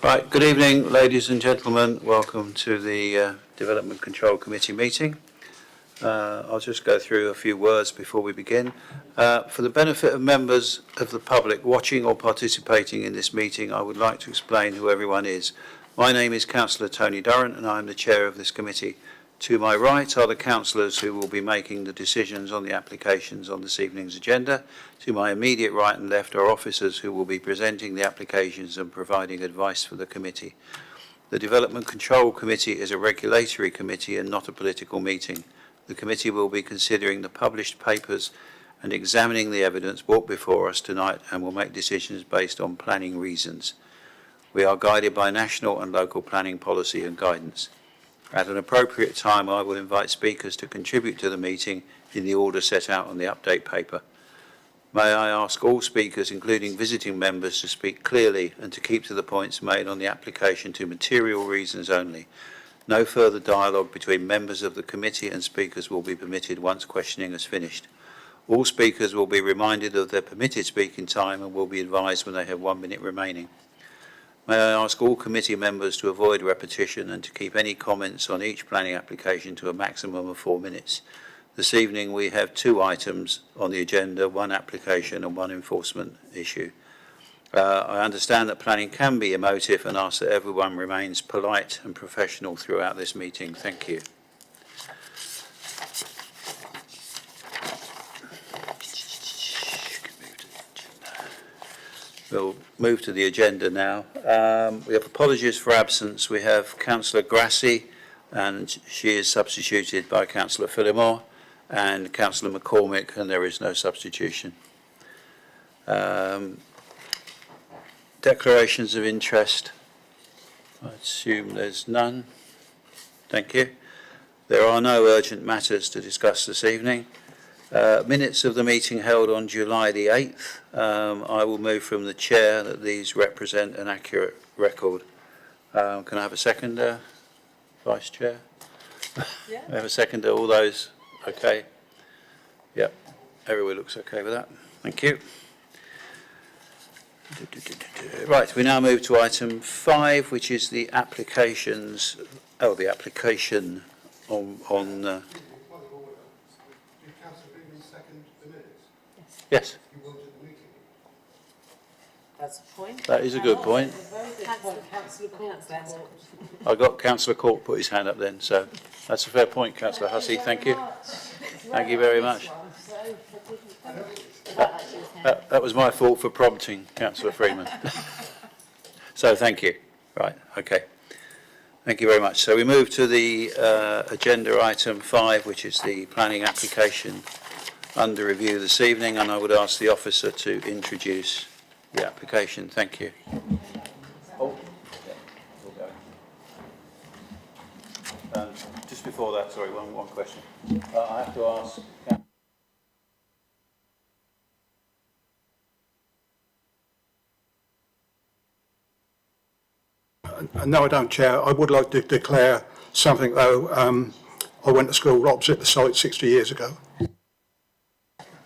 Right, good evening, ladies and gentlemen. Welcome to the Development Control Committee meeting. I'll just go through a few words before we begin. For the benefit of members of the public watching or participating in this meeting, I would like to explain who everyone is. My name is Councillor Tony Durrant and I am the chair of this committee. To my right are the councillors who will be making the decisions on the applications on this evening's agenda. To my immediate right and left are officers who will be presenting the applications and providing advice for the committee. The Development Control Committee is a regulatory committee and not a political meeting. The committee will be considering the published papers and examining the evidence brought before us tonight and will make decisions based on planning reasons. We are guided by national and local planning policy and guidance. At an appropriate time, I will invite speakers to contribute to the meeting in the order set out on the update paper. May I ask all speakers, including visiting members, to speak clearly and to keep to the points made on the application to material reasons only. No further dialogue between members of the committee and speakers will be permitted once questioning is finished. All speakers will be reminded of their permitted speaking time and will be advised when they have 1 minute remaining. May I ask all committee members to avoid repetition and to keep any comments on each planning application to a maximum of 4 minutes. This evening we have 2 items on the agenda, 1 application and 1 enforcement issue. I understand that planning can be emotive and ask that everyone remains polite and professional throughout this meeting. Thank you. We'll move to the agenda now. We have apologies for absence. We have Councillor Grassi, and she is substituted by Councillor Phillimore, and Councillor McCormick, and there is no substitution. Declarations of interest. I assume there's none. Thank you. There are no urgent matters to discuss this evening. Minutes of the meeting held on July the 8th. I will move from the chair that these represent an accurate record. Can I have a seconder, Vice Chair? Yeah. I have a seconder, all those okay? Yep, everybody looks okay with that. Thank you. Right, we now move to item 5, which is the applications, the application on yes. That's a point. That is a good point. I got Councillor Court put his hand up then, so that's a fair point, Councillor Hussey. Thank you. Thank you very much. That was my fault for prompting Councillor Freeman. So thank you. Right, okay. Thank you very much. So we move to the agenda item 5, which is the planning application under review this evening, and I would ask the officer to introduce the application. Thank you. Oh, yeah, we'll go. Just before that, sorry, one question. I have to ask. No, I don't, Chair. I would like to declare something, though. I went to school opposite the site 60 years ago.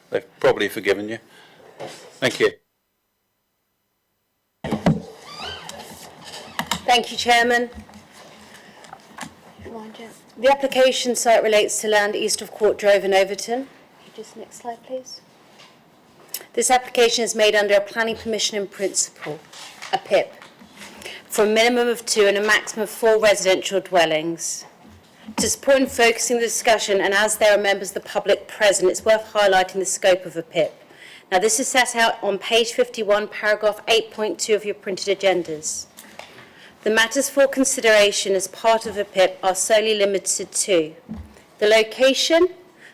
They've probably forgiven you. Thank you. Thank you, Chairman. The application site relates to land east of Court Drove in Overton. Just next slide, please. This application is made under a planning permission in principle, a PIP, for a minimum of 2 and a maximum of 4 residential dwellings. To support and focusing the discussion, and as there are members of the public present, it's worth highlighting the scope of a PIP. Now, this is set out on page 51, paragraph 8.2 of your printed agendas. The matters for consideration as part of a PIP are solely limited to the location,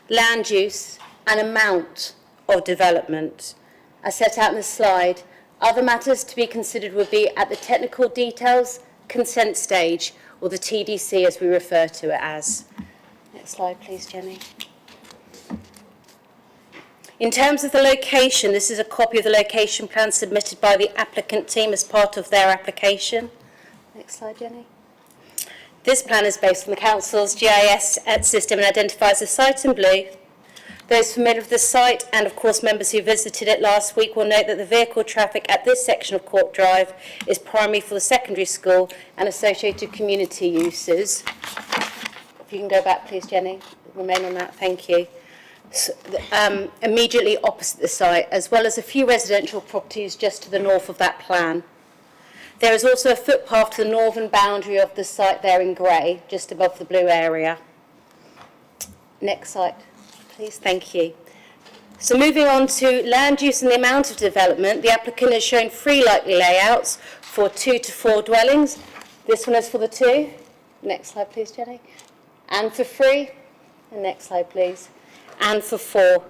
land use, and amount of development, as set out in the slide. Other matters to be considered would be at the technical details, consent stage, or the TDC as we refer to it as. Next slide, please, Jenny. In terms of the location, this is a copy of the location plan submitted by the applicant team as part of their application. Next slide, Jenny. This plan is based on the Council's GIS system and identifies the site in blue, Those familiar with the site, and of course members who visited it last week, will note that the vehicle traffic at this section of Court Drive is primarily for the secondary school and associated community uses. If you can go back please, Jenny, remain on that, thank you. So, immediately opposite the site, as well as a few residential properties just to the north of that plan. There is also a footpath to the northern boundary of the site there in grey, just above the blue area. Next slide, please, thank you. So moving on to land use and the amount of development, the applicant has shown 3 likely layouts for 2 to 4 dwellings. This one is for the 2. Next slide, please, Jenny. And for 3. And next slide, please. And for 4.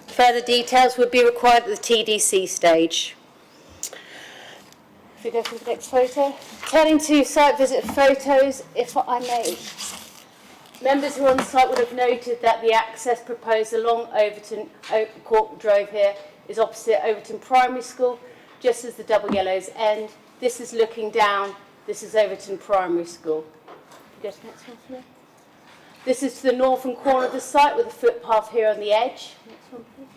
Further details would be required at the TDC stage. If we go to the next photo. Turning to site visit photos, if I may. Members who are on the site would have noted that the access proposed along Overton Court Drive here is opposite Overton Primary School, just as the double yellows end. This is looking down, this is Overton Primary School. If you go to the next one for me. This is to the northern corner of the site with a footpath here on the edge. Next one, please.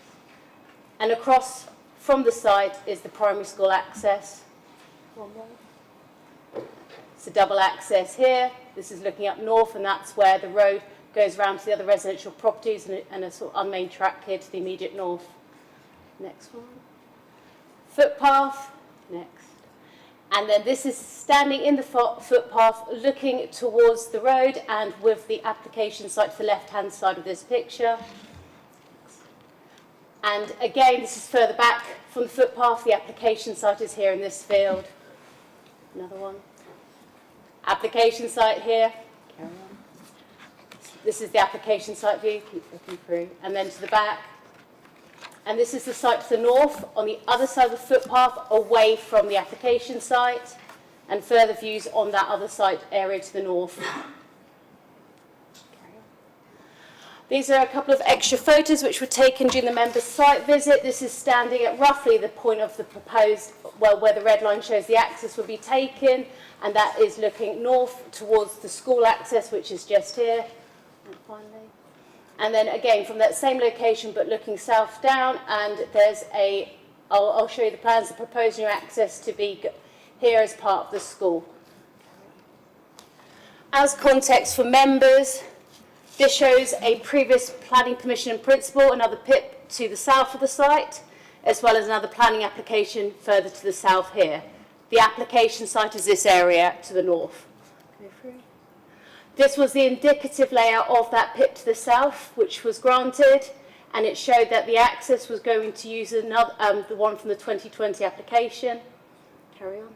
And across from the site is the primary school access. One more. It's a double access here. This is looking up north, and that's where the road goes around to the other residential properties and a sort of unmained track here to the immediate north. Next one. Footpath. Next. And then this is standing in the footpath looking towards the road and with the application site to the left-hand side of this picture. And again, this is further back from the footpath. The application site is here in this field. Another one. Application site here. Carry on. This is the application site view. Keep looking through. And then to the back. And this is the site to the north, on the other side of the footpath, away from the application site, and further views on that other site area to the north. These are a couple of extra photos which were taken during the members' site visit. This is standing at roughly the point of the proposed, well, where the red line shows the access will be taken, and that is looking north towards the school access, which is just here. And finally. And then again, from that same location, but looking south down, and there's a, I'll show you the plans, the proposed new access to be here as part of the school. As context for members, this shows a previous planning permission in principle, another PIP to the south of the site, as well as another planning application further to the south here. The application site is this area to the north. This was the indicative layout of that PIP to the south, which was granted, and it showed that the access was going to use another, the one from the 2020 application. Carry on.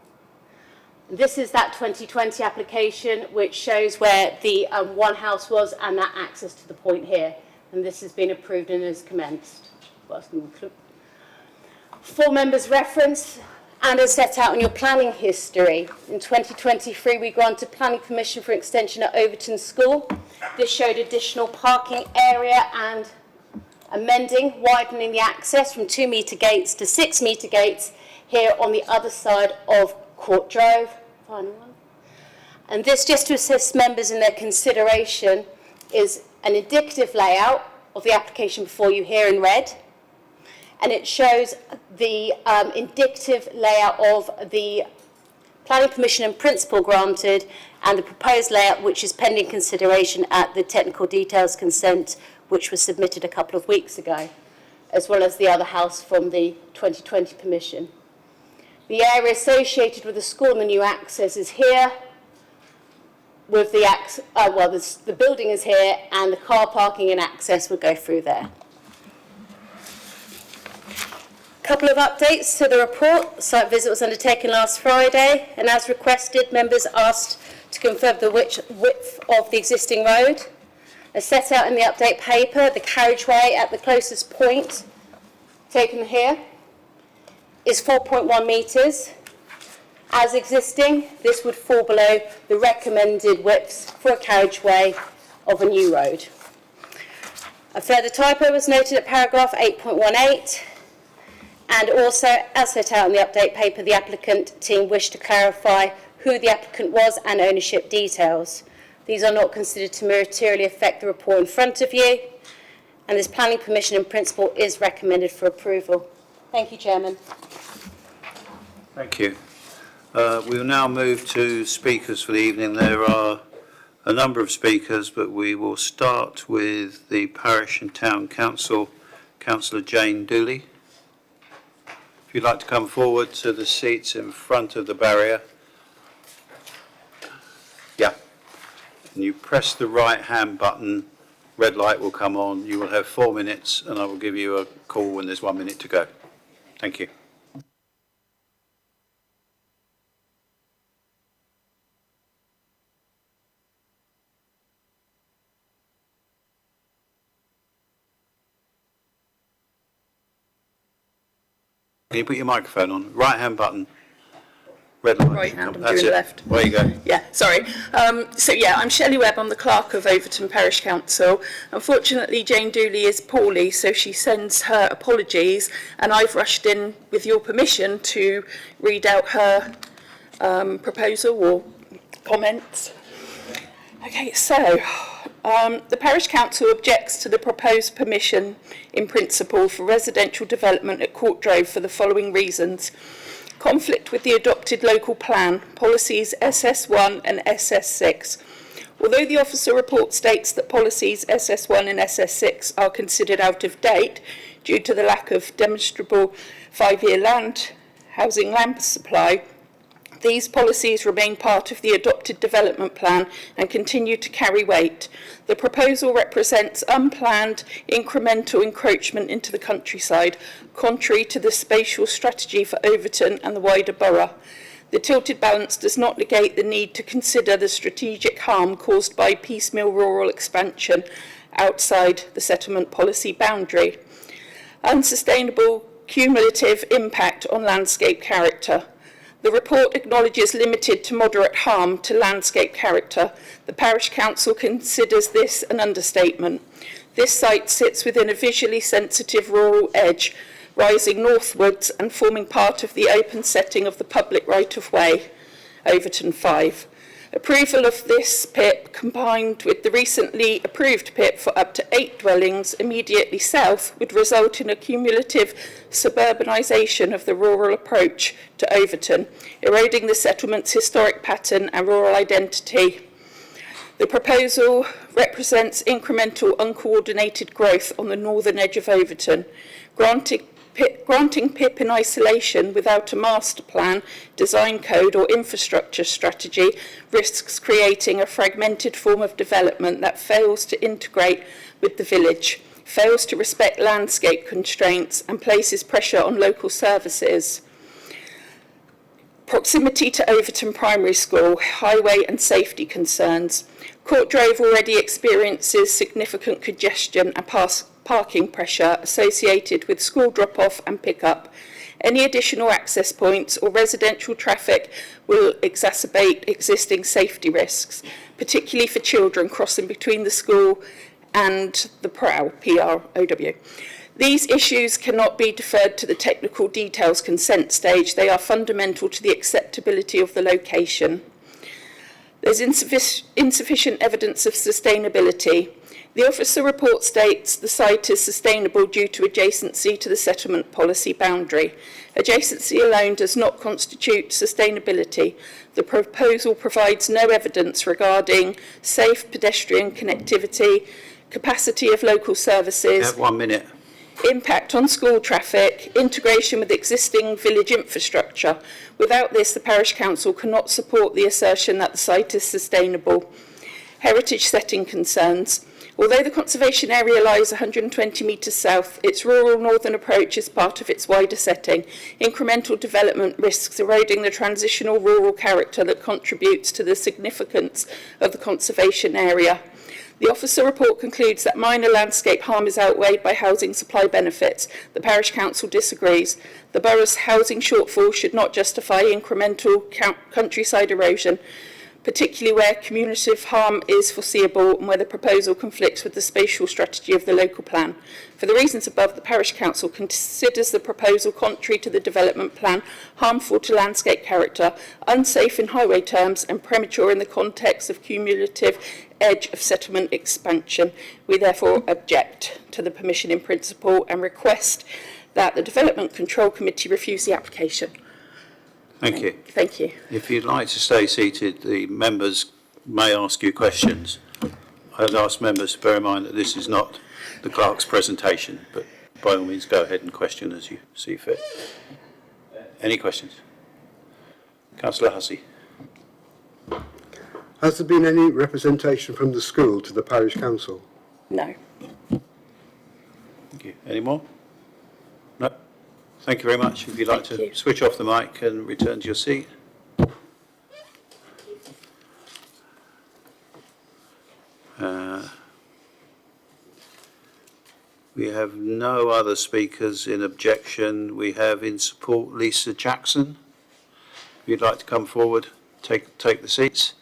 This is that 2020 application, which shows where the one house was and that access to the point here. And this has been approved and is commenced. For members' reference, and as set out in your planning history, in 2023 we granted planning permission for extension at Overton School. This showed additional parking area and amending, widening the access from 2-metre gates to 6-metre gates here on the other side of Court Drive. Final one. And this, just to assist members in their consideration, is an indicative layout of the application before you here in red. And it shows the indicative layout of the planning permission in principle granted and the proposed layout which is pending consideration at the technical details consent which was submitted a couple of weeks ago, as well as the other house from the 2020 permission. The area associated with the school and the new access is here, with the the building is here, and the car parking and access would go through there. Couple of updates to the report. Site visit was undertaken last Friday, and as requested, members asked to confirm the width of the existing road. As set out in the update paper, the carriageway at the closest point, taken here, is 4.1 metres. As existing, this would fall below the recommended widths for a carriageway of a new road. A further typo was noted at paragraph 8.18. And also, as set out in the update paper, the applicant team wished to clarify who the applicant was and ownership details. These are not considered to materially affect the report in front of you. and this planning permission in principle is recommended for approval. Thank you, Chairman. Thank you. We will now move to speakers for the evening. There are a number of speakers, but we will start with the Parish and Town Council, Councillor Jane Dooley. If you'd like to come forward to the seats in front of the barrier. Yeah. And you press the right-hand button, red light will come on. You will have 4 minutes, and I will give you a call when there's 1 minute to go. Thank you. Can you put your microphone on? Right-hand button. Red light. Right hand, I'm That's doing it. left. There you go. Yeah, sorry. I'm Shelley Webb, I'm the clerk of Overton Parish Council. Unfortunately, Jane Dooley is poorly, so she sends her apologies, and I've rushed in, with your permission, to read out her proposal or comments. Okay, so the Parish Council objects to the proposed permission in principle for residential development at Court Drove for the following reasons. Conflict with the adopted local plan, policies SS1 and SS6. Although the officer report states that policies SS1 and SS6 are considered out of date due to the lack of demonstrable 5-year housing land supply, these policies remain part of the adopted development plan and continue to carry weight. The proposal represents unplanned incremental encroachment into the countryside, contrary to the spatial strategy for Overton and the wider borough. The tilted balance does not negate the need to consider the strategic harm caused by piecemeal rural expansion outside the settlement policy boundary. Unsustainable cumulative impact on landscape character. The report acknowledges limited to moderate harm to landscape character. The Parish Council considers this an understatement. This site sits within a visually sensitive rural edge, rising northwards and forming part of the open setting of the public right-of-way, Overton 5. Approval of this PIP, combined with the recently approved PIP for up to 8 dwellings immediately south, would result in a cumulative suburbanisation of the rural approach to Overton, eroding the settlement's historic pattern and rural identity. The proposal represents incremental uncoordinated growth on the northern edge of Overton, granting PIP in isolation without a master plan, design code or infrastructure strategy risks creating a fragmented form of development that fails to integrate with the village, fails to respect landscape constraints and places pressure on local services. Proximity to Overton Primary School, highway and safety concerns. Court Drove already experiences significant congestion and parking pressure associated with school drop-off and pick-up. Any additional access points or residential traffic will exacerbate existing safety risks, particularly for children crossing between the school and the PROW, P-R-O-W. These issues cannot be deferred to the technical details consent stage. They are fundamental to the acceptability of the location. There's insufficient evidence of sustainability. The officer report states the site is sustainable due to adjacency to the settlement policy boundary. Adjacency alone does not constitute sustainability. The proposal provides no evidence regarding safe pedestrian connectivity, capacity of local services. You have 1 minute. Impact on school traffic, integration with existing village infrastructure. Without this, the Parish Council cannot support the assertion that the site is sustainable. Heritage setting concerns. Although the conservation area lies 120 metres south, its rural northern approach is part of its wider setting. Incremental development risks eroding the transitional rural character that contributes to the significance of the conservation area. The officer report concludes that minor landscape harm is outweighed by housing supply benefits. The Parish Council disagrees. The borough's housing shortfall should not justify incremental countryside erosion. particularly where cumulative harm is foreseeable and where the proposal conflicts with the spatial strategy of the local plan. For the reasons above, the Parish Council considers the proposal contrary to the development plan, harmful to landscape character, unsafe in highway terms and premature in the context of cumulative edge of settlement expansion. We therefore object to the permission in principle and request that the Development Control Committee refuse the application. Thank you. Thank you. If you'd like to stay seated, the members may ask you questions. I'd ask members to bear in mind that this is not the clerk's presentation, but by all means go ahead and question as you see fit. Any questions? Councillor Hussey. Has there been any representation from the school to the parish council? No. Thank you. Any more? No? Thank you very much. If you'd like Thank to you. switch off the mic and return to your seat. We have no other speakers in objection. We have in support Lisa Jackson. If you'd like to come forward, take the seats.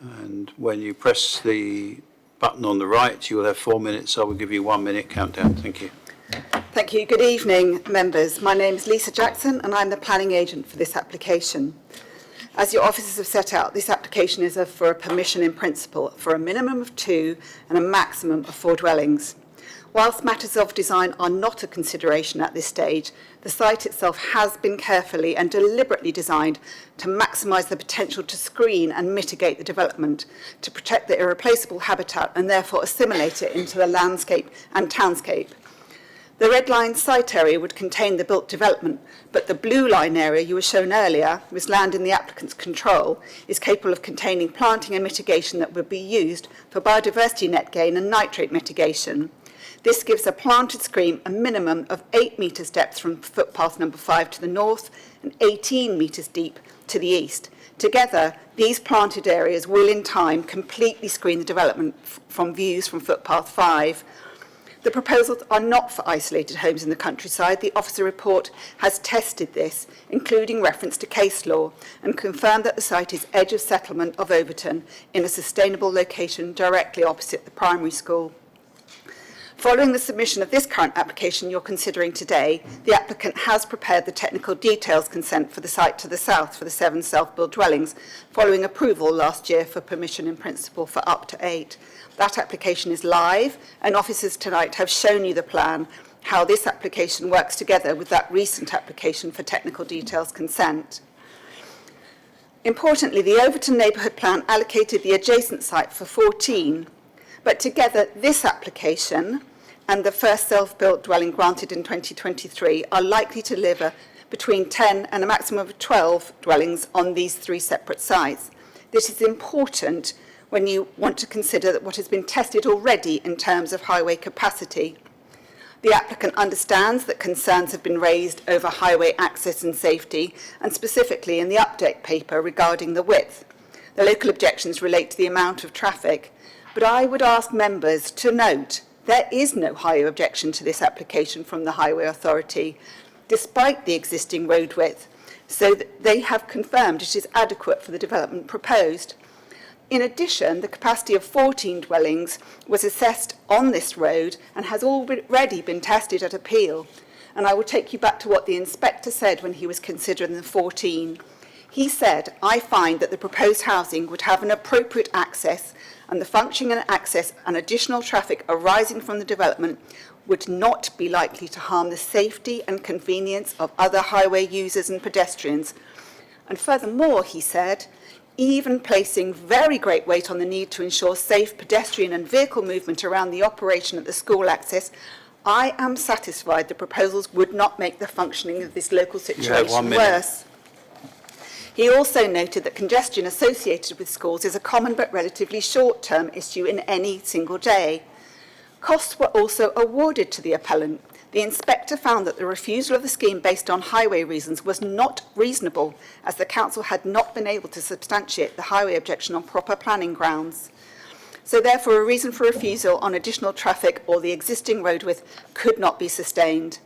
And when you press the button on the right, you will have 4 minutes. I will give you 1 minute countdown. Thank you. Thank you. Good evening, members. My name is Lisa Jackson and I'm the planning agent for this application. As your officers have set out, this application is for a permission in principle for a minimum of 2 and a maximum of 4 dwellings. Whilst matters of design are not a consideration at this stage, the site itself has been carefully and deliberately designed to maximise the potential to screen and mitigate the development, to protect the irreplaceable habitat and therefore assimilate it into the landscape and townscape. The red line site area would contain the built development, but the blue line area you were shown earlier, was land in the applicant's control, is capable of containing planting and mitigation that would be used for biodiversity net gain and nitrate mitigation. This gives a planted screen a minimum of 8 metres depth from footpath number 5 to the north and 18 metres deep to the east. Together, these planted areas will in time completely screen the development from views from footpath 5. The proposals are not for isolated homes in the countryside. The officer report has tested this, including reference to case law, and confirmed that the site is edge of settlement of Overton in a sustainable location directly opposite the primary school. Following the submission of this current application you're considering today, the applicant has prepared the technical details consent for the site to the south for the 7 self-built dwellings, following approval last year for permission in principle for up to 8. That application is live, and officers tonight have shown you the plan, how this application works together with that recent application for technical details consent. Importantly, the Overton Neighbourhood Plan allocated the adjacent site for 14, but together this application and the first self-built dwelling granted in 2023 are likely to deliver between 10 and a maximum of 12 dwellings on these 3 separate sites. This is important when you want to consider what has been tested already in terms of highway capacity. The applicant understands that concerns have been raised over highway access and safety, and specifically in the update paper regarding the width. The local objections relate to the amount of traffic, but I would ask members to note there is no highway objection to this application from the Highway Authority, despite the existing road width, so that they have confirmed it is adequate for the development proposed. In addition, the capacity of 14 dwellings was assessed on this road and has already been tested at appeal. And I will take you back to what the inspector said when he was considering the 14. He said, "I find that the proposed housing would have an appropriate access, and the functioning and access and additional traffic arising from the development would not be likely to harm the safety and convenience of other highway users and pedestrians." And furthermore, he said, even placing very great weight on the need to ensure safe pedestrian and vehicle movement around the operation of the school access, I am satisfied the proposals would not make the functioning of this local situation worse. He also noted that congestion associated with schools is a common but relatively short-term issue in any single day. Costs were also awarded to the appellant. The inspector found that the refusal of the scheme based on highway reasons was not reasonable, as the council had not been able to substantiate the highway objection on proper planning grounds. So therefore, a reason for refusal on additional traffic or the existing road width could not be sustained.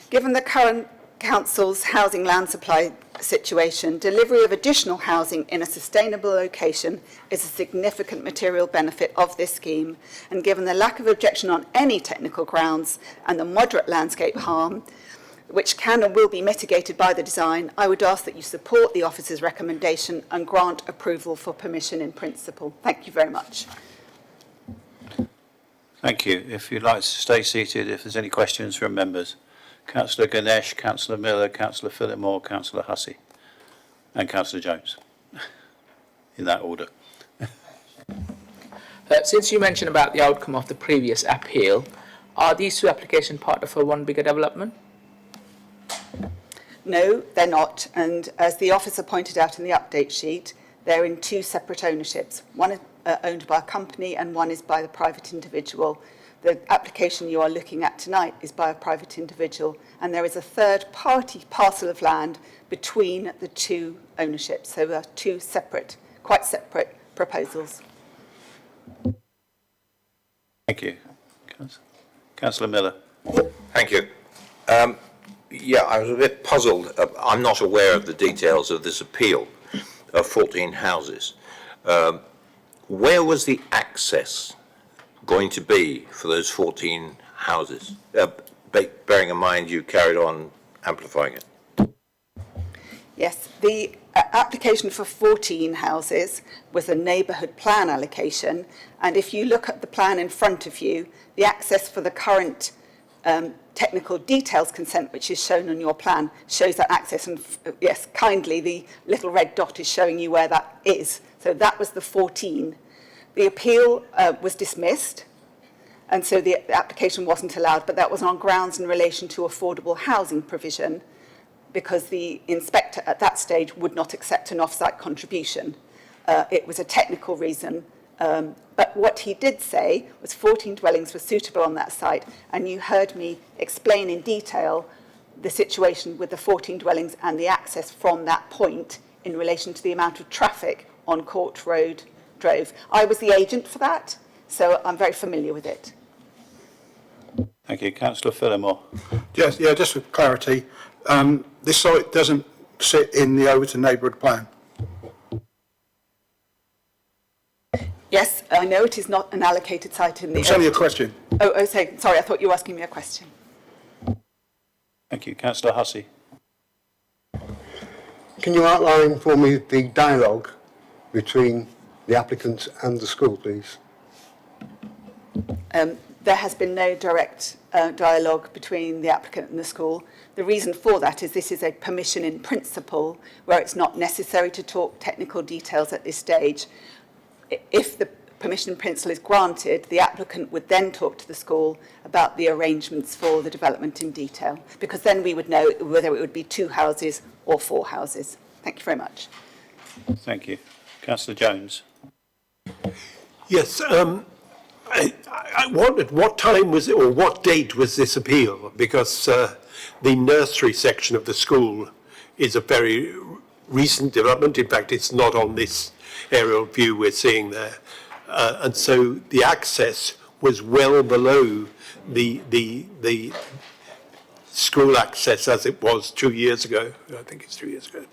Given the current council's housing land supply situation, delivery of additional housing in a sustainable location is a significant material benefit of this scheme, and given the lack of objection on any technical grounds and the moderate landscape harm, which can and will be mitigated by the design, I would ask that you support the officer's recommendation and grant approval for permission in principle. Thank you very much. Thank you. If you'd like to stay seated, if there's any questions from members. Councillor Ganesh, Councillor Miller, Councillor Philipmore, Councillor Hussey and Councillor Jones, in that order. Since you mentioned about the outcome of the previous appeal, are these two applications part of a one bigger development? No, they're not. And as the officer pointed out in the update sheet, they're in two separate ownerships. One is owned by a company and one is by the private individual. The application you are looking at tonight is by a private individual, and there is a third-party parcel of land between the two ownerships. So there are two separate, quite separate proposals. Thank you. Councillor Miller. Thank you. Yeah, I was a bit puzzled. I'm not aware of the details of this appeal of 14 houses. Where was the access going to be for those 14 houses? Bearing in mind you carried on amplifying it. Yes, the application for 14 houses was a neighbourhood plan allocation, and if you look at the plan in front of you, the access for the current technical details consent, which is shown on your plan, shows that access, and yes, kindly, the little red dot is showing you where that is. So that was the 14. The appeal was dismissed, and so the application wasn't allowed, but that was on grounds in relation to affordable housing provision, because the inspector at that stage would not accept an off-site contribution. It was a technical reason, but what he did say was 14 dwellings were suitable on that site, and you heard me explain in detail the situation with the 14 dwellings and the access from that point in relation to the amount of traffic on Court Road Drove. I was the agent for that, so I'm very familiar with it. Thank you. Councillor Phillimore. Just for clarity, this site doesn't sit in the Overton neighbourhood plan. Yes, I know it is not an allocated site in the... It's only a question. Sorry, I thought you were asking me a question. Thank you. Councillor Hussey. Can you outline for me the dialogue between the applicant and the school, please? There has been no direct dialogue between the applicant and the school. The reason for that is this is a permission in principle where it's not necessary to talk technical details at this stage. If the permission in principle is granted, the applicant would then talk to the school about the arrangements for the development in detail, because then we would know whether it would be 2 houses or 4 houses. Thank you very much. Thank you. Councillor Jones. Yes, I wondered what time was it, or what date was this appeal? Because the nursery section of the school is a very recent development. In fact, it's not on this aerial view we're seeing there. And so the access was well below the school access as it was 2 years ago. I think it's 2 years ago.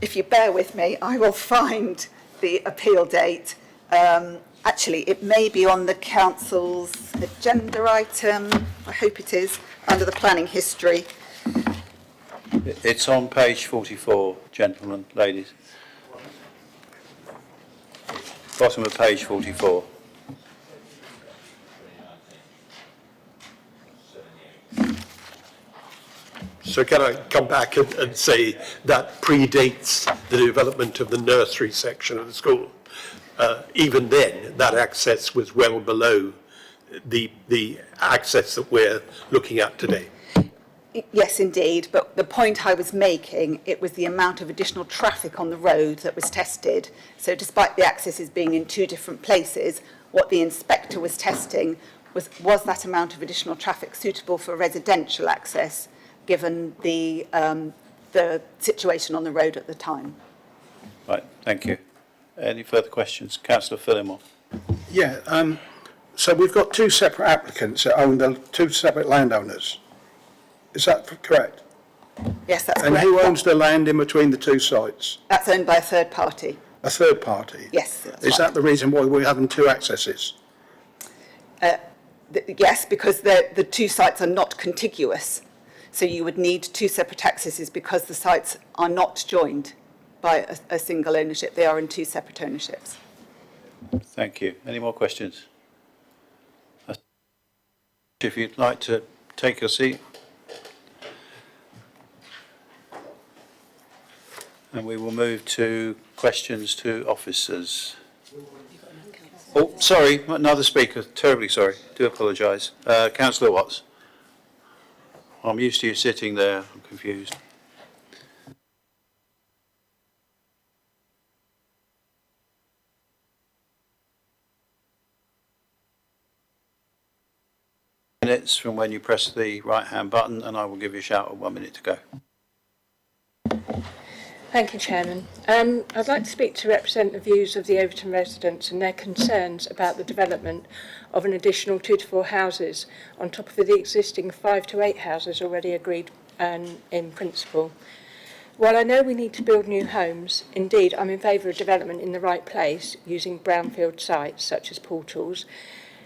If you bear with me, I will find the appeal date. Actually, it may be on the council's agenda item. I hope it is, under the planning history. It's on page 44, gentlemen, ladies. Bottom of page 44. So can I come back and say that predates the development of the nursery section of the school? Even then, that access was well below the access that we're looking at today. Yes, indeed, but the point I was making, it was the amount of additional traffic on the road that was tested. So despite the accesses being in 2 different places, what the inspector was testing was that amount of additional traffic suitable for residential access, given the situation on the road at the time. Right, thank you. Any further questions? Councillor Phillimore. Yeah, so we've got two separate applicants that own the two separate landowners. Is that correct? Yes, that's And correct. who owns the land in between the two sites? That's owned by a third party. A third party? Yes, that's Is right. that the reason why we're having two accesses? Yes, because the two sites are not contiguous. So you would need two separate accesses because the sites are not joined by a single ownership. They are in two separate ownerships. Thank you. Any more questions? If you'd like to take your seat. And we will move to questions to officers. Oh, sorry, another speaker. Terribly sorry. Do apologise. Councillor Watts. I'm used to you sitting there. I'm confused. Minutes from when you press the right-hand button, and I will give you a shout at 1 minute to go. Thank you, Chairman. I'd like to speak to represent the views of the Overton residents and their concerns about the development of an additional 2 to 4 houses on top of the existing 5 to 8 houses already agreed in principle. While I know we need to build new homes, indeed I'm in favour of development in the right place using brownfield sites such as portals,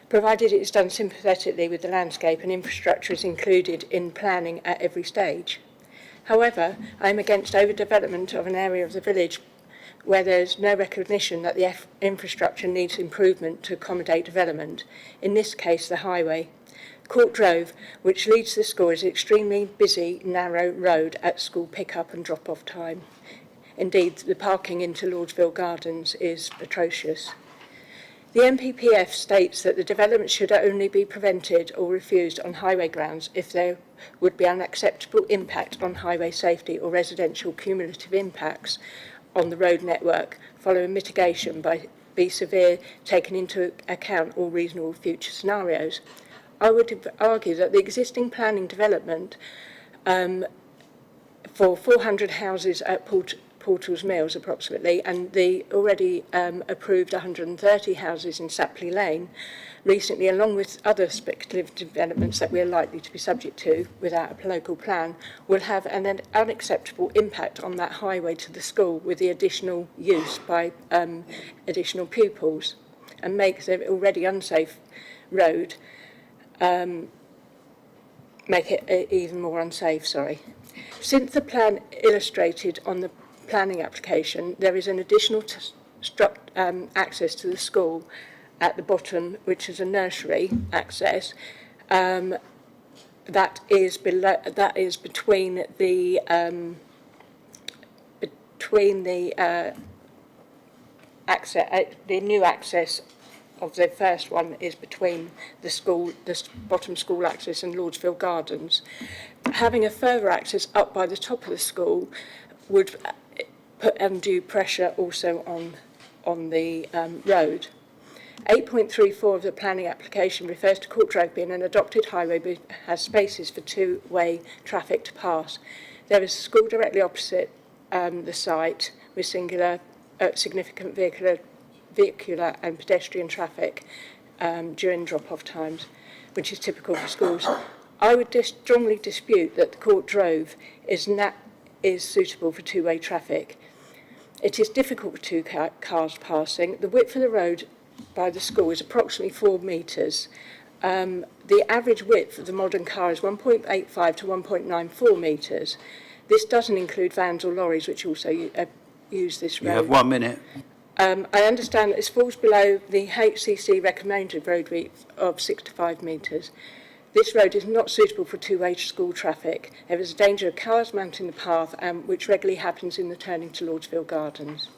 provided it is done sympathetically with the landscape and infrastructure is included in planning at every stage. However, I am against overdevelopment of an area of the village where there is no recognition that the infrastructure needs improvement to accommodate development, in this case the highway. Court Drove, which leads to the school, is an extremely busy, narrow road at school pick-up and drop-off time. Indeed, the parking into Lordsville Gardens is atrocious. The NPPF states that the development should only be prevented or refused on highway grounds if there would be unacceptable impact on highway safety or residential cumulative impacts on the road network following mitigation by be severe, taking into account all reasonable future scenarios. I would argue that the existing planning development for 400 houses at Portals Mills approximately, and the already approved 130 houses in Sapley Lane recently, along with other speculative developments that we are likely to be subject to without a local plan, will have an unacceptable impact on that highway to the school with the additional use by additional pupils and make the already unsafe road make it even more unsafe, Since the plan illustrated on the planning application, there is an additional access to the school at the bottom, which is a nursery access, that is between the new access of the first one is between the school, the bottom school access and Lordsville Gardens. Having a further access up by the top of the school would put undue pressure also on the road. 8.34 of the planning application refers to Court Drive being an adopted highway but has spaces for two-way traffic to pass. There is a school directly opposite the site with significant vehicular and pedestrian traffic during drop-off times, which is typical for schools. I would strongly dispute that the Court Drove is suitable for two-way traffic. It is difficult for two cars passing. The width of the road by the school is approximately 4 metres. The average width of the modern car is 1.85 to 1.94 metres. This doesn't include vans or lorries, which also use this road. You have 1 minute. I understand that this falls below the HCC recommended road width of 6 to 5 metres. This road is not suitable for two-way school traffic. There is a danger of cars mounting the path, which regularly happens in the turning to Lordsville Gardens.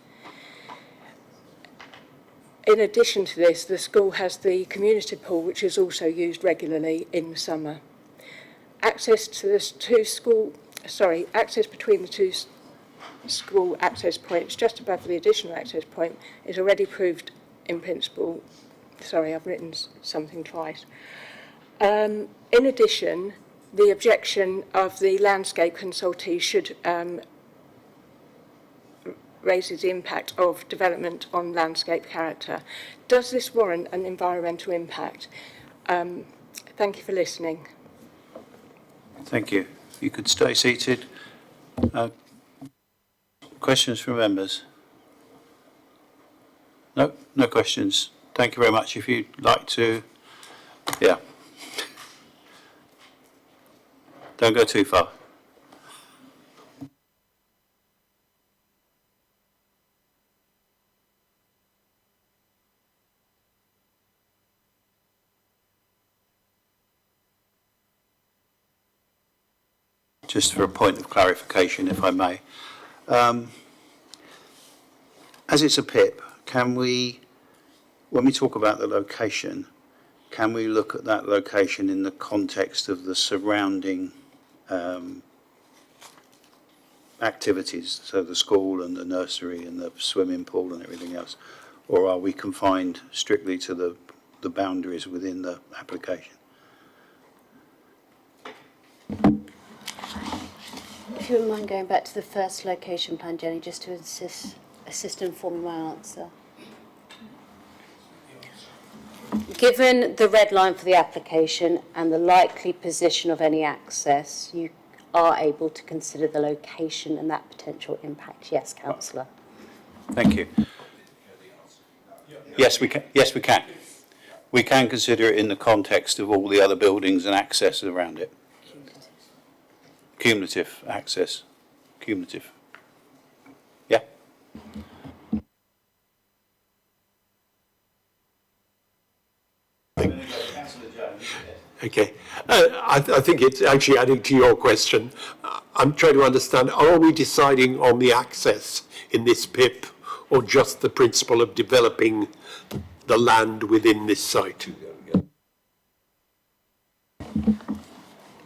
In addition to this, the school has the community pool, which is also used regularly in the summer. Access between the two school access points, just above the additional access point, is already approved in principle. Sorry, I've written something twice. In addition, the objection of the landscape consultee should raises the impact of development on landscape character. Does this warrant an environmental impact? Thank you for listening. Thank you. You could stay seated. Questions from members? No, no questions. Thank you very much. If you'd like to, yeah. Don't go too far. Just for a point of clarification, if I may. As it's a PIP, can we, when we talk about the location, can we look at that location in the context of the surrounding activities, so the school and the nursery and the swimming pool and everything else? Or are we confined strictly to the boundaries within the application? If you wouldn't mind going back to the first location plan, Jenny, just to assist in forming my answer. Given the red line for the application and the likely position of any access, you are able to consider the location and that potential impact. Yes, Councillor. Thank you. Yes, we can. Yes, we can. We can consider it in the context of all the other buildings and access around it. Cumulative access. Cumulative. Yeah. Okay. I think it's actually adding to your question. I'm trying to understand, are we deciding on the access in this PIP or just the principle of developing the land within this site?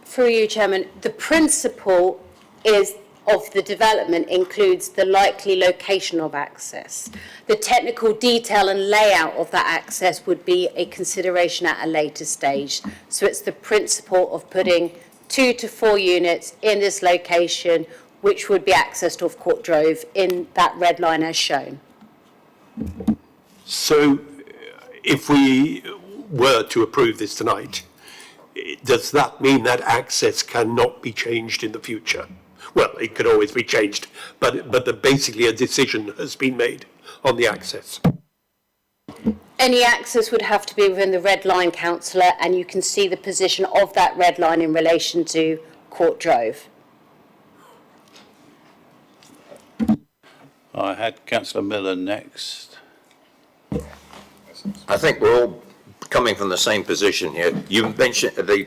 Through you, Chairman, the principle of the development includes the likely location of access. The technical detail and layout of that access would be a consideration at a later stage. So it's the principle of putting 2 to 4 units in this location, which would be accessed off Court Drove in that red line as shown. So if we were to approve this tonight, does that mean that access cannot be changed in the future? Well, it could always be changed, but basically a decision has been made on the access. Any access would have to be within the red line, Councillor, and you can see the position of that red line in relation to Court Drove. I had Councillor Miller next. I think we're all coming from the same position here. You mentioned, the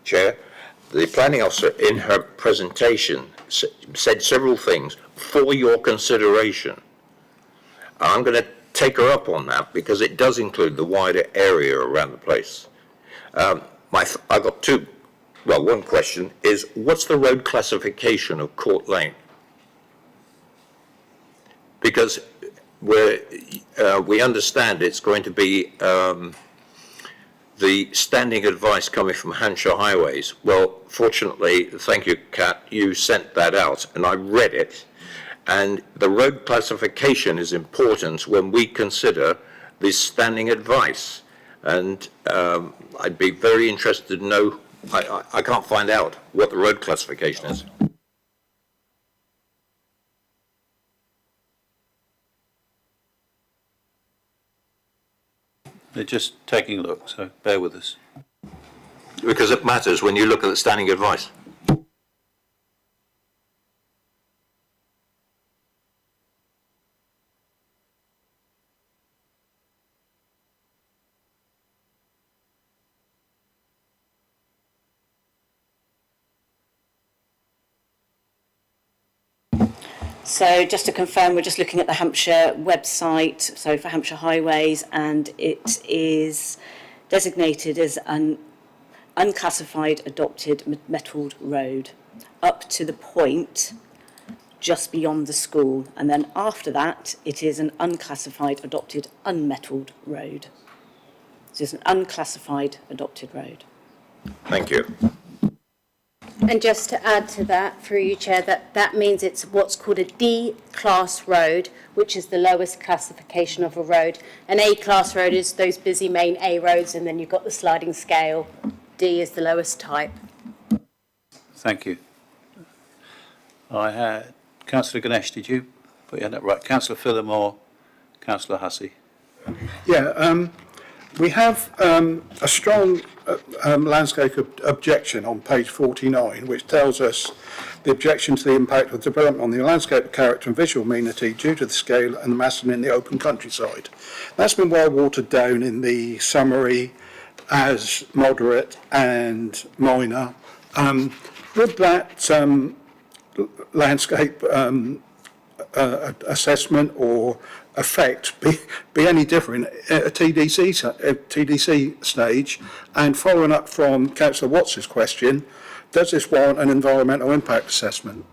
Chair, the planning officer in her presentation said several things for your consideration. I'm going to take her up on that because it does include the wider area around the place. I've got two. Well, one question is, what's the road classification of Court Lane? Because we understand it's going to be the standing advice coming from Hampshire Highways. Well, fortunately, thank you, Kat, you sent that out, and I read it. And the road classification is important when we consider this standing advice. And I'd be very interested to know, I can't find out what the road classification is. They're just taking a look, so bear with us. Because it matters when you look at the standing advice. So just to confirm, we're just looking at the Hampshire website, so for Hampshire Highways, and it is designated as an unclassified adopted metalled road up to the point just beyond the school, and then after that it is an unclassified adopted unmetalled road. So it's an unclassified adopted road. Thank you. And just to add to that, through you, Chair, that means it's what's called a D-class road, which is the lowest classification of a road. An A-class road is those busy main A roads, and then you've got the sliding scale. D is the lowest type. Thank you. I had, Councillor Ganesh, did you put your hand up? Right, Councillor Phillimore, Councillor Hussey. Yeah, we have a strong landscape objection on page 49, which tells us the objection to the impact of development on the landscape character and visual amenity due to the scale and the massing in the open countryside. That's been well watered down in the summary as moderate and minor. Would that landscape assessment or effect be any different at a TDC stage? And following up from Councillor Watts's question, does this warrant an environmental impact assessment?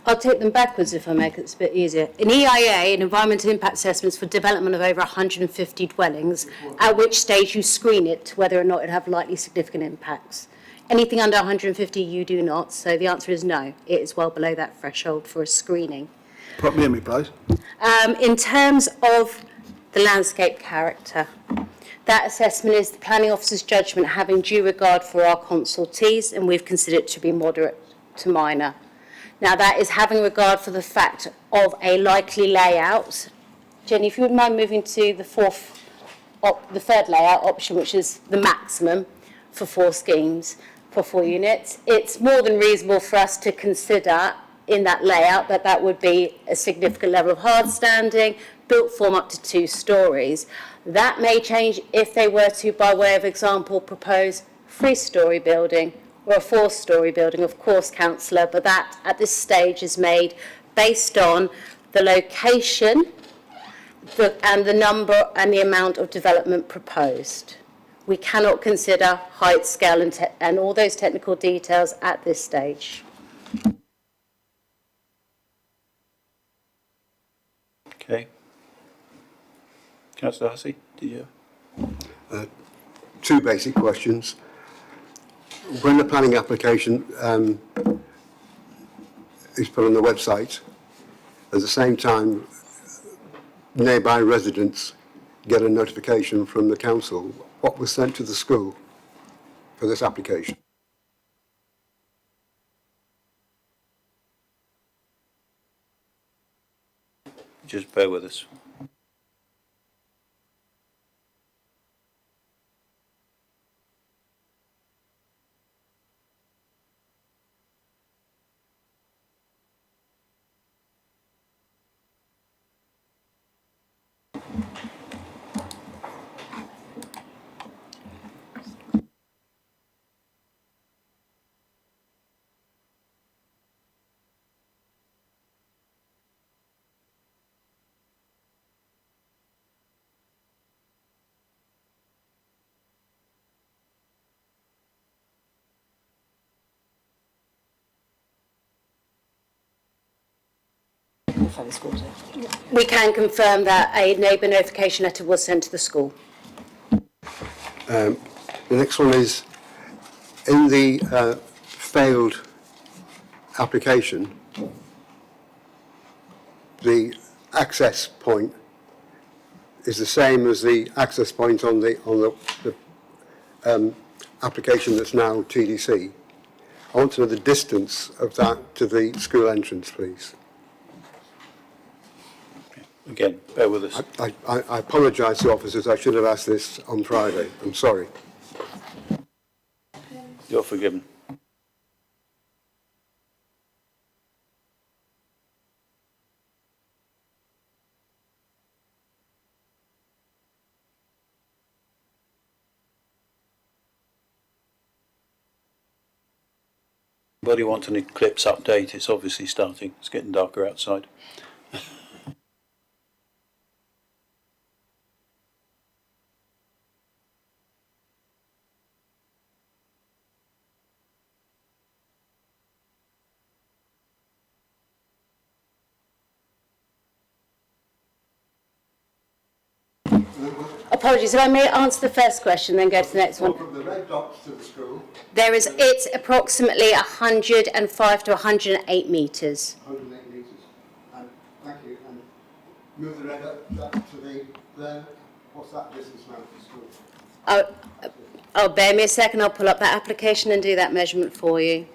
I'll take them backwards if I make it a bit easier. An EIA, an environmental impact assessment, for development of over 150 dwellings, at which stage you screen it to whether or not it have likely significant impacts. Anything under 150 you do not, so the answer is no. It is well below that threshold for a screening. Put me in me, please. In terms of the landscape character, that assessment is the planning officer's judgment having due regard for our consultees, and we've considered it to be moderate to minor. Now, that is having regard for the fact of a likely layout. Jenny, if you wouldn't mind moving to the third layout option, which is the maximum for 4 schemes, for 4 units. It's more than reasonable for us to consider in that layout that would be a significant level of hard standing, built form up to 2 stories. That may change if they were to, by way of example, propose 3-storey building or a 4-storey building, of course, councillor, but that at this stage is made based on the location and the number and the amount of development proposed. We cannot consider height, scale and all those technical details at this stage. Okay. Councillor Hussey, do you? 2 basic questions. When the planning application is put on the website, at the same time, nearby residents get a notification from the council. What was sent to the school for this application? Just bear with us. We can confirm that a neighbour notification letter was sent to the school. The next one is, in the failed application, the access point is the same as the access point on the application that's now TDC. I want to know the distance of that to the school entrance, please. Again, bear with us. I apologise to officers. I should have asked this on Friday. I'm sorry. You're forgiven. Anybody want an eclipse update? It's obviously starting. It's getting darker outside. Apologies, if I may answer the first question, then go to the next one. From the red dots to the school, It's approximately 105 to 108 metres. 108 metres. And thank you. And move the red dot to there. What's that distance now to the school? Oh, bear me a second, I'll pull up that application and do that measurement for you.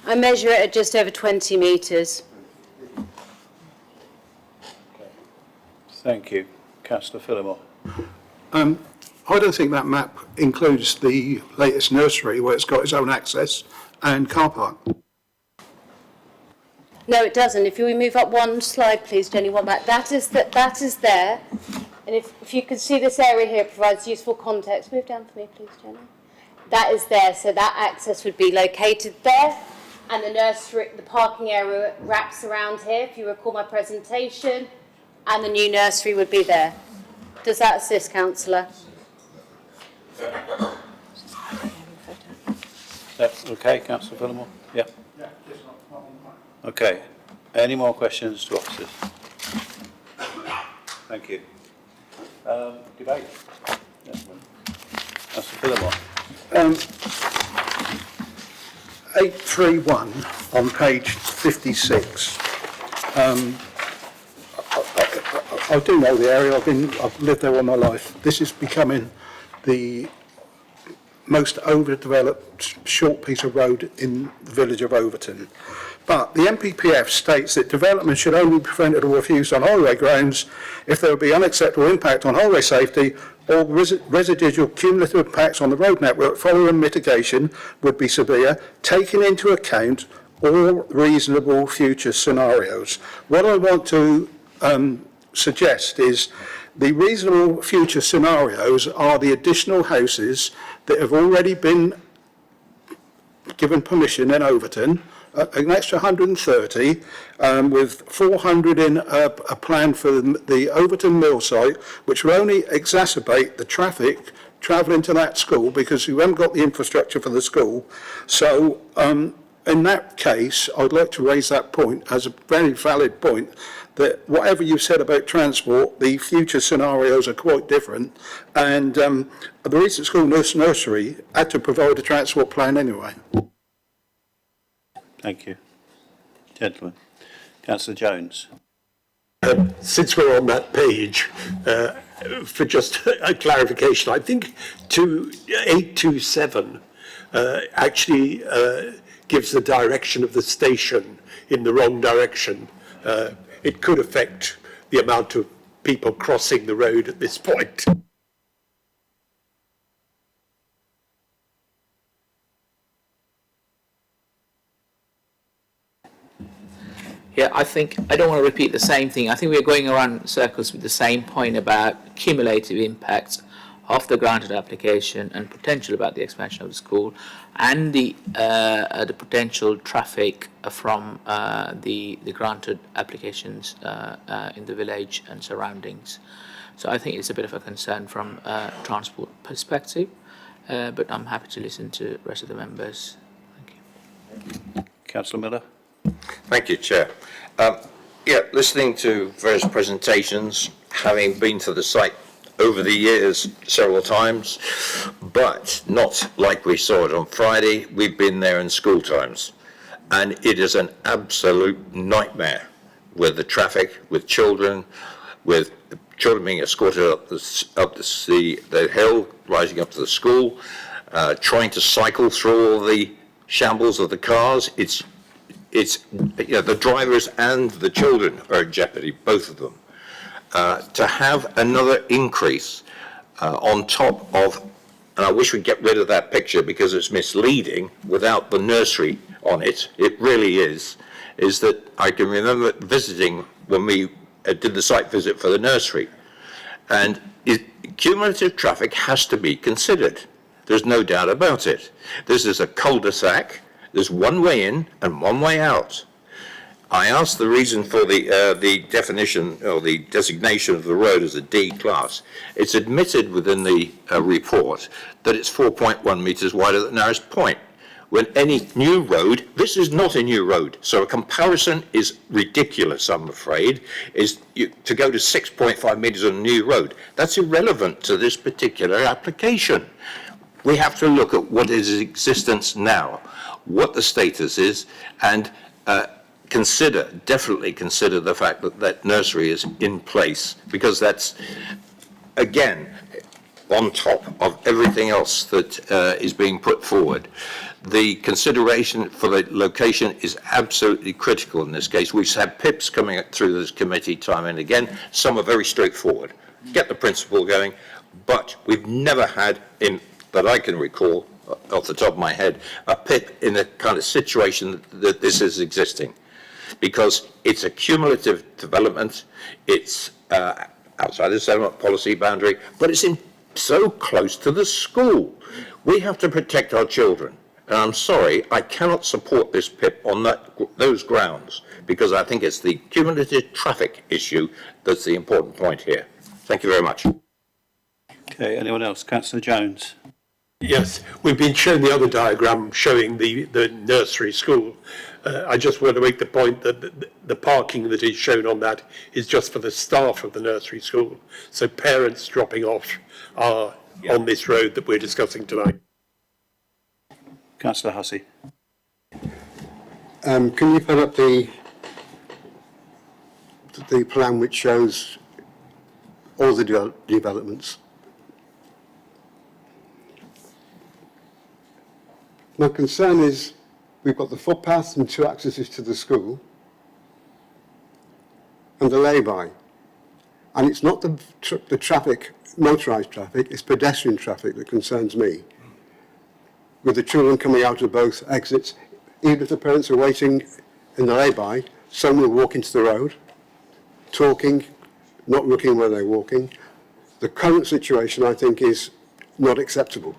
I measure it at just over 20 metres. Thank you. Councillor Phillimore. I don't think that map includes the latest nursery where it's got its own access and car park. No, it doesn't. If we move up one slide, please, Jenny, one back. That is there. And if you can see this area here, it provides useful context. Move down for me, please, Jenny. That is there, so that access would be located there. And the nursery, the parking area wraps around here, if you recall my presentation, and the new nursery would be there. Does that assist, Councillor? Okay, Councillor Phillimore? Yeah. Okay. Any more questions to officers? Thank you. Debate. Councillor Phillimore. 831 on page 56. I do know the area. I've lived there all my life. This is becoming the most overdeveloped short piece of road in the village of Overton. But the MPPF states that development should only be prevented or refused on highway grounds if there would be unacceptable impact on highway safety or residual cumulative impacts on the road network following mitigation would be severe, taking into account all reasonable future scenarios. What I want to suggest is the reasonable future scenarios are the additional houses that have already been given permission in Overton, an extra 130, with 400 in a plan for the Overton Mill site, which will only exacerbate the traffic travelling to that school because you haven't got the infrastructure for the school. So in that case, I'd like to raise that point as a very valid point, that whatever you said about transport, the future scenarios are quite different. And the recent school nursery had to provide a transport plan anyway. Thank you. Gentlemen. Councillor Jones. Since we're on that page, for just a clarification, I think 827 actually gives the direction of the station in the wrong direction. It could affect the amount of people crossing the road at this point. Yeah, I think I don't want to repeat the same thing. I think we're going around in circles with the same point about cumulative impacts of the granted application and potential about the expansion of the school and the potential traffic from the granted applications in the village and surroundings. So I think it's a bit of a concern from a transport perspective, but I'm happy to listen to the rest of the members. Thank you. Councillor Miller. Thank you, Chair. Listening to various presentations, having been to the site over the years several times, but not like we saw it on Friday. We've been there in school times, and it is an absolute nightmare with the traffic, with children being escorted up the hill, rising up to the school, trying to cycle through all the shambles of the cars. It's the drivers and the children are in jeopardy, both of them. To have another increase on top of, and I wish we'd get rid of that picture because it's misleading without the nursery on it. It really is. is that I can remember visiting when we did the site visit for the nursery, and cumulative traffic has to be considered. There's no doubt about it. This is a cul-de-sac. There's one way in and one way out. I asked the reason for the definition or the designation of the road as a D class. It's admitted within the report that it's 4.1 metres wide at the nearest point. When any new road, this is not a new road, so a comparison is ridiculous, I'm afraid, to go to 6.5 metres on a new road. That's irrelevant to this particular application. We have to look at what is in existence now, what the status is, and definitely consider the fact that that nursery is in place, because that's, again, on top of everything else that is being put forward. The consideration for the location is absolutely critical in this case. We've had PIPs coming through this committee time and again. Some are very straightforward. Get the principle going, but we've never had, that I can recall, off the top of my head, a PIP in the kind of situation that this is existing. Because it's a cumulative development, it's outside the settlement policy boundary, but it's so close to the school. We have to protect our children. And I'm sorry, I cannot support this PIP on those grounds, because I think it's the cumulative traffic issue that's the important point here. Thank you very much. Okay, anyone else? Councillor Jones. Yes, we've been shown the other diagram showing the nursery school. I just want to make the point that the parking that is shown on that is just for the staff of the nursery school. So parents dropping off are on this road that we're discussing tonight. Councillor Hussey. Can you put up the plan which shows all the developments? My concern is we've got the footpath and 2 accesses to the school and the lay-by. And it's not the traffic, motorised traffic, it's pedestrian traffic that concerns me. With the children coming out of both exits, even if the parents are waiting in the lay-by, some will walk into the road, talking, not looking where they're walking. The current situation, I think, is not acceptable.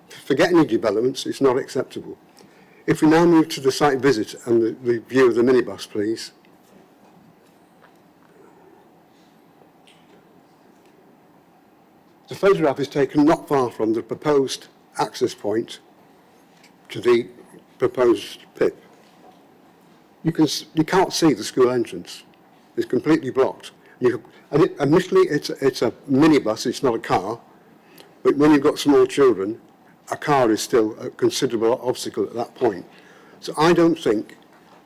Forget any developments, it's not acceptable. If we now move to the site visit and the view of the minibus, please. The photograph is taken not far from the proposed access point to the proposed PIP. You can't see the school entrance. It's completely blocked. Admittedly, it's a minibus, it's not a car, but when you've got small children, a car is still a considerable obstacle at that point. So I don't think,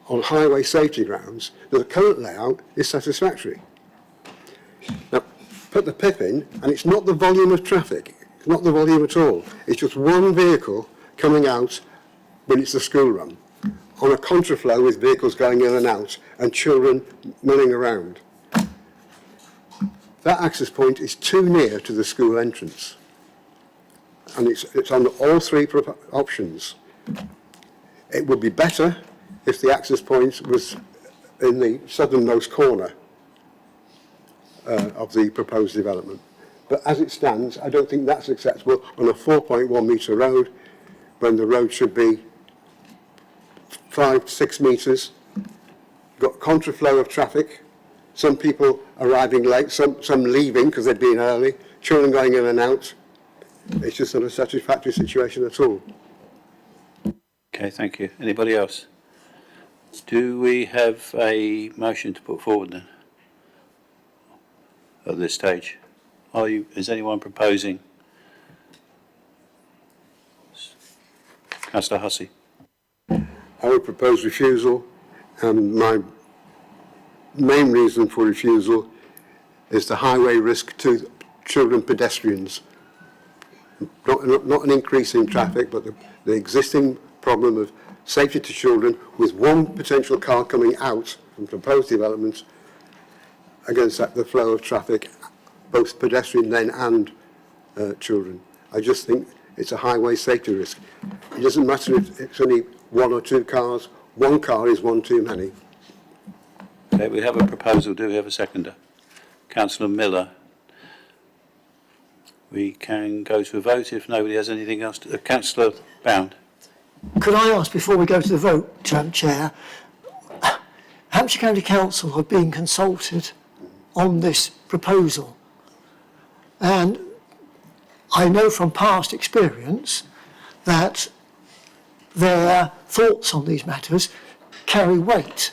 on highway safety grounds, that the current layout is satisfactory. Now, put the PIP in, and it's not the volume of traffic, it's not the volume at all. It's just one vehicle coming out when it's the school run, on a contraflow with vehicles going in and out, and children milling around. That access point is too near to the school entrance. And it's on all 3 options. It would be better if the access point was in the southernmost corner of the proposed development. But as it stands, I don't think that's acceptable on a 4.1 metre road, when the road should be 5 to 6 metres. Got contraflow of traffic, some people arriving late, some leaving because they'd been early, children going in and out. It's just not a satisfactory situation at all. Okay, thank you. Anybody else? Do we have a motion to put forward then? At this stage? Is anyone proposing? Councillor Hussey. I would propose refusal, and my main reason for refusal is the highway risk to children pedestrians. Not an increase in traffic, but the existing problem of safety to children with one potential car coming out from proposed developments against the flow of traffic, both pedestrian then and children. I just think it's a highway safety risk. It doesn't matter if it's only 1 or 2 cars. 1 car is one too many. Okay, we have a proposal. Do we have a seconder? Councillor Miller. We can go to a vote if nobody has anything else. Councillor Bound. Could I ask, before we go to the vote, Chair, Hampshire County Council have been consulted on this proposal, and I know from past experience that their thoughts on these matters carry weight.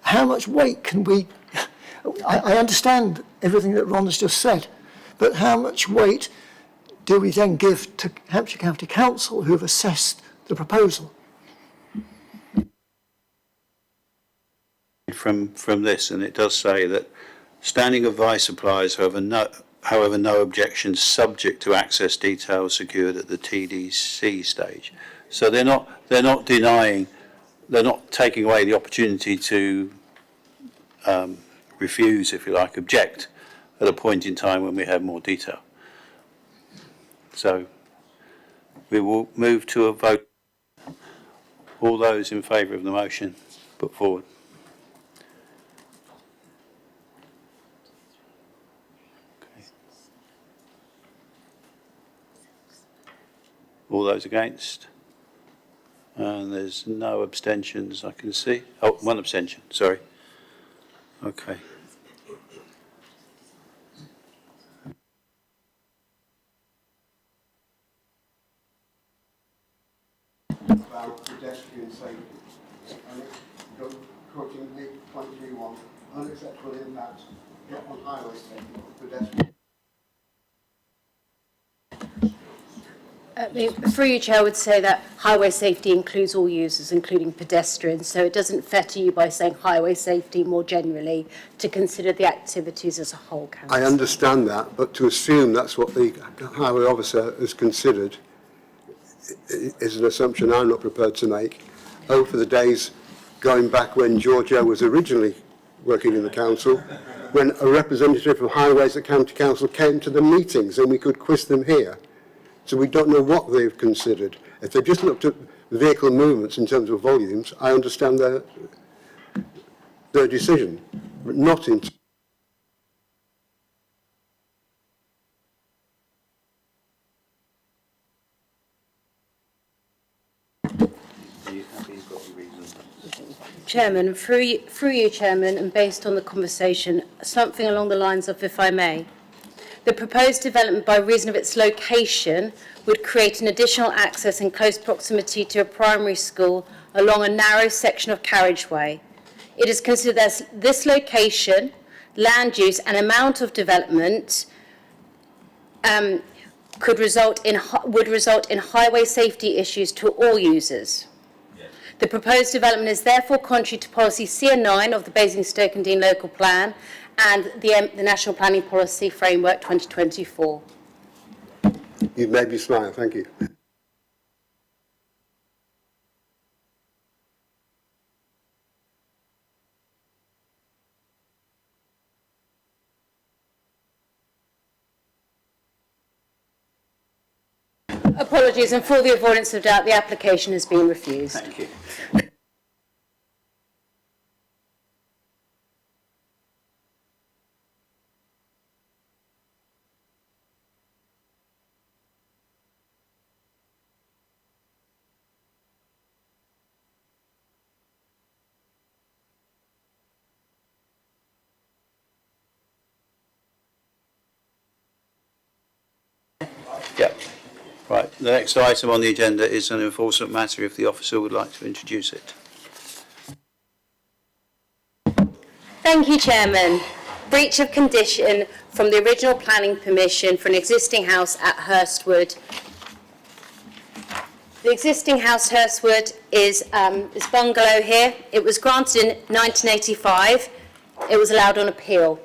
How much weight can we... I understand everything that Ron has just said, but how much weight do we then give to Hampshire County Council, who have assessed the proposal? From this, and it does say that standing advice applies, however no objections subject to access details secured at the TDC stage. So they're not denying, they're not taking away the opportunity to refuse, if you like, object at a point in time when we have more detail. So we will move to a vote. All those in favour of the motion, put forward. Okay. All those against? And there's no abstentions I can see. Oh, one abstention, sorry. Okay. About pedestrian safety. And quoting 8.31, unacceptable impact on highway safety for pedestrians. Through you, Chair, I would say that highway safety includes all users, including pedestrians, so it doesn't fetter you by saying highway safety more generally to consider the activities as a whole. Council. I understand that, but to assume that's what the highway officer has considered is an assumption I'm not prepared to make. Oh, for the days going back when Giorgio was originally working in the council, when a representative from Highways at County Council came to the meetings and we could quiz them here. So we don't know what they've considered. If they've just looked at vehicle movements in terms of volumes, I understand their decision, but not in... Chairman, through you, Chairman, and based on the conversation, something along the lines of, if I may, the proposed development by reason of its location would create an additional access in close proximity to a primary school along a narrow section of carriageway. It is considered that this location, land use and amount of development would result in highway safety issues to all users. The proposed development is therefore contrary to policy CN9 of the Basingstoke and Dean Local Plan and the National Planning Policy Framework 2024. You've made me smile, thank you. Apologies, and for the avoidance of doubt, the application has been refused. Thank you. Yeah. Right, the next item on the agenda is an enforcement matter if the officer would like to introduce it. Thank you, Chairman. Breach of condition from the original planning permission for an existing house at Hurstwood. The existing house, Hurstwood, is this bungalow here. It was granted in 1985. It was allowed on appeal.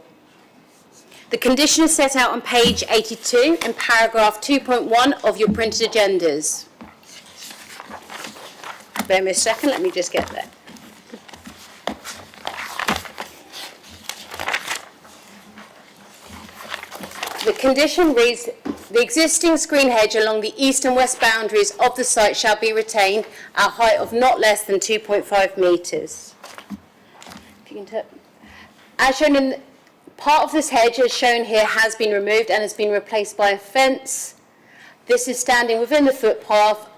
The condition is set out on page 82 in paragraph 2.1 of your printed agendas. Bear me a second, let me just get there. The condition reads, the existing screen hedge along the east and west boundaries of the site shall be retained at a height of not less than 2.5 metres. As shown in, part of this hedge, as shown here, has been removed and has been replaced by a fence. This is standing within the footpath,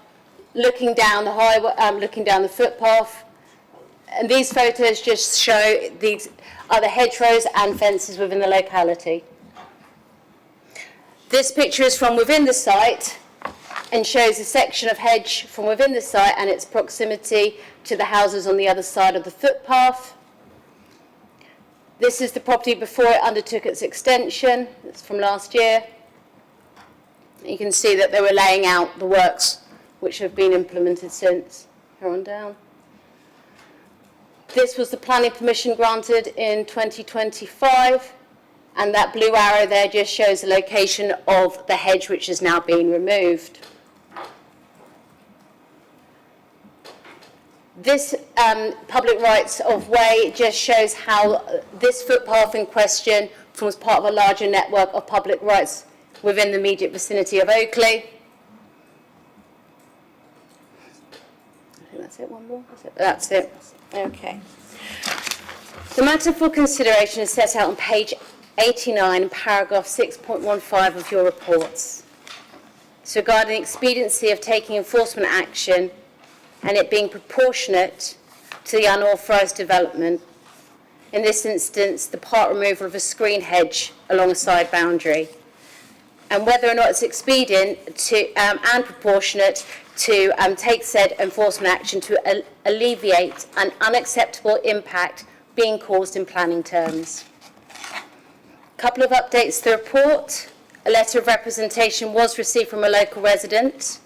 looking down the highway, looking down the footpath. And these photos just show these other hedgerows and fences within the locality. This picture is from within the site and shows a section of hedge from within the site and its proximity to the houses on the other side of the footpath. This is the property before it undertook its extension. It's from last year. You can see that they were laying out the works which have been implemented since. Here on down. This was the planning permission granted in 2025, and that blue arrow there just shows the location of the hedge which is now being removed. This public rights of way just shows how this footpath in question forms part of a larger network of public rights within the immediate vicinity of Oakley. I think that's it, one more? That's it. Okay. The matter for consideration is set out on page 89, paragraph 6.15 of your reports. It's regarding the expediency of taking enforcement action and it being proportionate to the unauthorised development. In this instance, the part removal of a screen hedge along a side boundary. And whether or not it's expedient to, and proportionate to take said enforcement action to alleviate an unacceptable impact being caused in planning terms. A couple of updates to the report. A letter of representation was received from a local resident.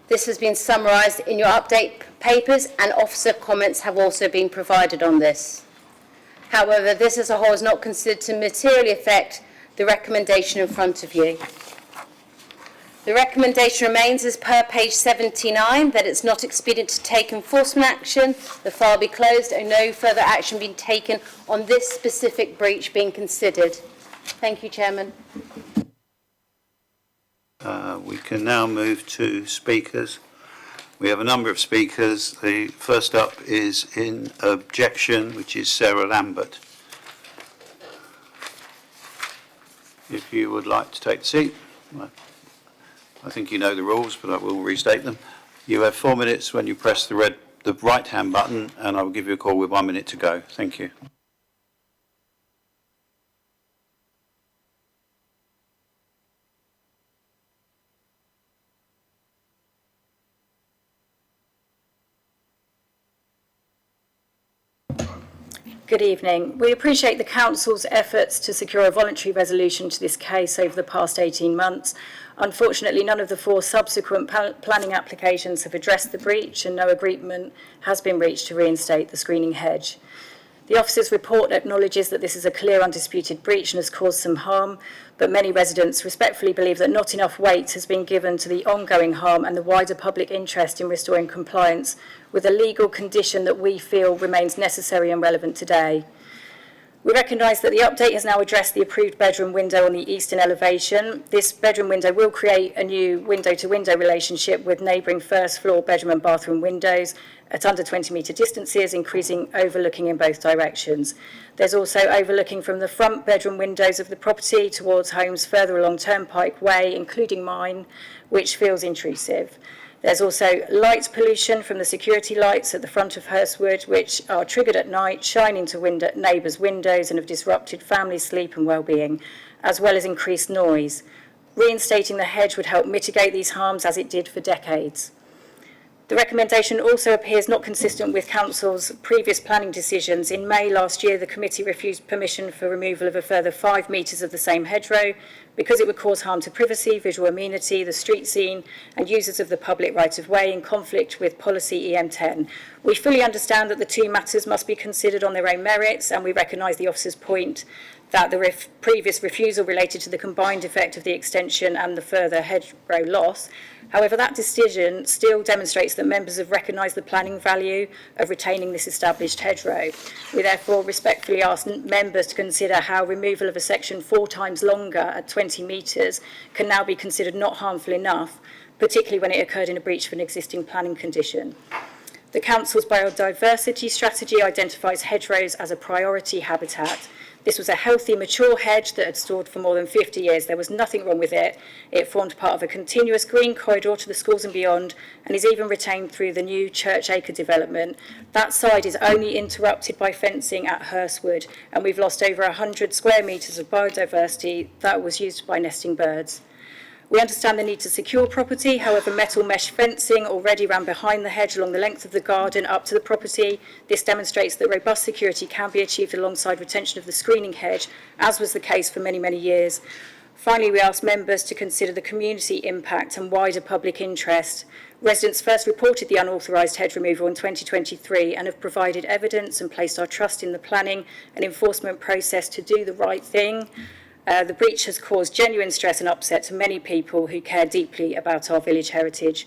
This has been summarised in your update papers, and officer comments have also been provided on this. However, this as a whole is not considered to materially affect the recommendation in front of you. The recommendation remains as per page 79, that it's not expedient to take enforcement action, the file be closed, and no further action being taken on this specific breach being considered. Thank you, Chairman. We can now move to speakers. We have a number of speakers. The first up is in objection, which is Sarah Lambert. If you would like to take the seat. I think you know the rules, but I will restate them. You have 4 minutes when you press the right-hand button, and I will give you a call with 1 minute to go. Thank you. Good evening. We appreciate the Council's efforts to secure a voluntary resolution to this case over the past 18 months. Unfortunately, none of the 4 subsequent planning applications have addressed the breach, and no agreement has been reached to reinstate the screening hedge. The officer's report acknowledges that this is a clear, undisputed breach and has caused some harm, but many residents respectfully believe that not enough weight has been given to the ongoing harm and the wider public interest in restoring compliance with a legal condition that we feel remains necessary and relevant today. We recognise that the update has now addressed the approved bedroom window on the eastern elevation. This bedroom window will create a new window-to-window relationship with neighbouring first floor bedroom and bathroom windows at under 20-metre distances, increasing overlooking in both directions. There's also overlooking from the front bedroom windows of the property towards homes further along Turnpike Way, including mine, which feels intrusive. There's also light pollution from the security lights at the front of Hurstwood, which are triggered at night, shine into neighbours' windows and have disrupted family sleep and well-being, as well as increased noise. Reinstating the hedge would help mitigate these harms, as it did for decades. The recommendation also appears not consistent with Council's previous planning decisions. In May last year, the committee refused permission for removal of a further 5 metres of the same hedgerow because it would cause harm to privacy, visual amenity, the street scene and users of the public right-of-way, in conflict with policy EM10. We fully understand that the 2 matters must be considered on their own merits, and we recognise the officer's point that the previous refusal related to the combined effect of the extension and the further hedgerow loss. However, that decision still demonstrates that members have recognised the planning value of retaining this established hedgerow. We therefore respectfully ask members to consider how removal of a section 4 times longer at 20 metres can now be considered not harmful enough, particularly when it occurred in a breach of an existing planning condition. The Council's biodiversity strategy identifies hedgerows as a priority habitat. This was a healthy, mature hedge that had stood for more than 50 years. There was nothing wrong with it. It formed part of a continuous green corridor to the schools and beyond, and is even retained through the new Church Acre development. That side is only interrupted by fencing at Hurstwood, and we've lost over 100 square metres of biodiversity that was used by nesting birds. We understand the need to secure property, however, metal mesh fencing already ran behind the hedge along the length of the garden up to the property. This demonstrates that robust security can be achieved alongside retention of the screening hedge, as was the case for many, many years. Finally, we ask members to consider the community impact and wider public interest. Residents first reported the unauthorised hedge removal in 2023 and have provided evidence and placed our trust in the planning and enforcement process to do the right thing. The breach has caused genuine stress and upset to many people who care deeply about our village heritage.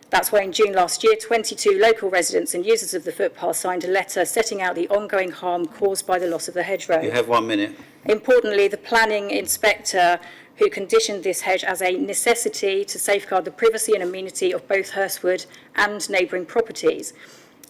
That's why in June last year, 22 local residents and users of the footpath signed a letter setting out the ongoing harm caused by the loss of the hedgerow. You have 1 minute. Importantly, the planning inspector who conditioned this hedge as a necessity to safeguard the privacy and amenity of both Hurstwood and neighbouring properties.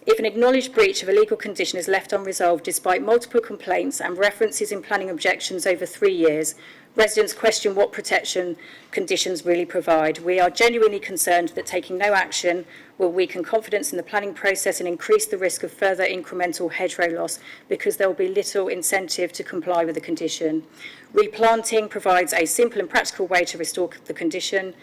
If an acknowledged breach of a legal condition is left unresolved despite multiple complaints and references in planning objections over 3 years, residents question what protection conditions really provide. We are genuinely concerned that taking no action will weaken confidence in the planning process and increase the risk of further incremental hedgerow loss because there will be little incentive to comply with the condition. Replanting provides a simple and practical way to restore the condition.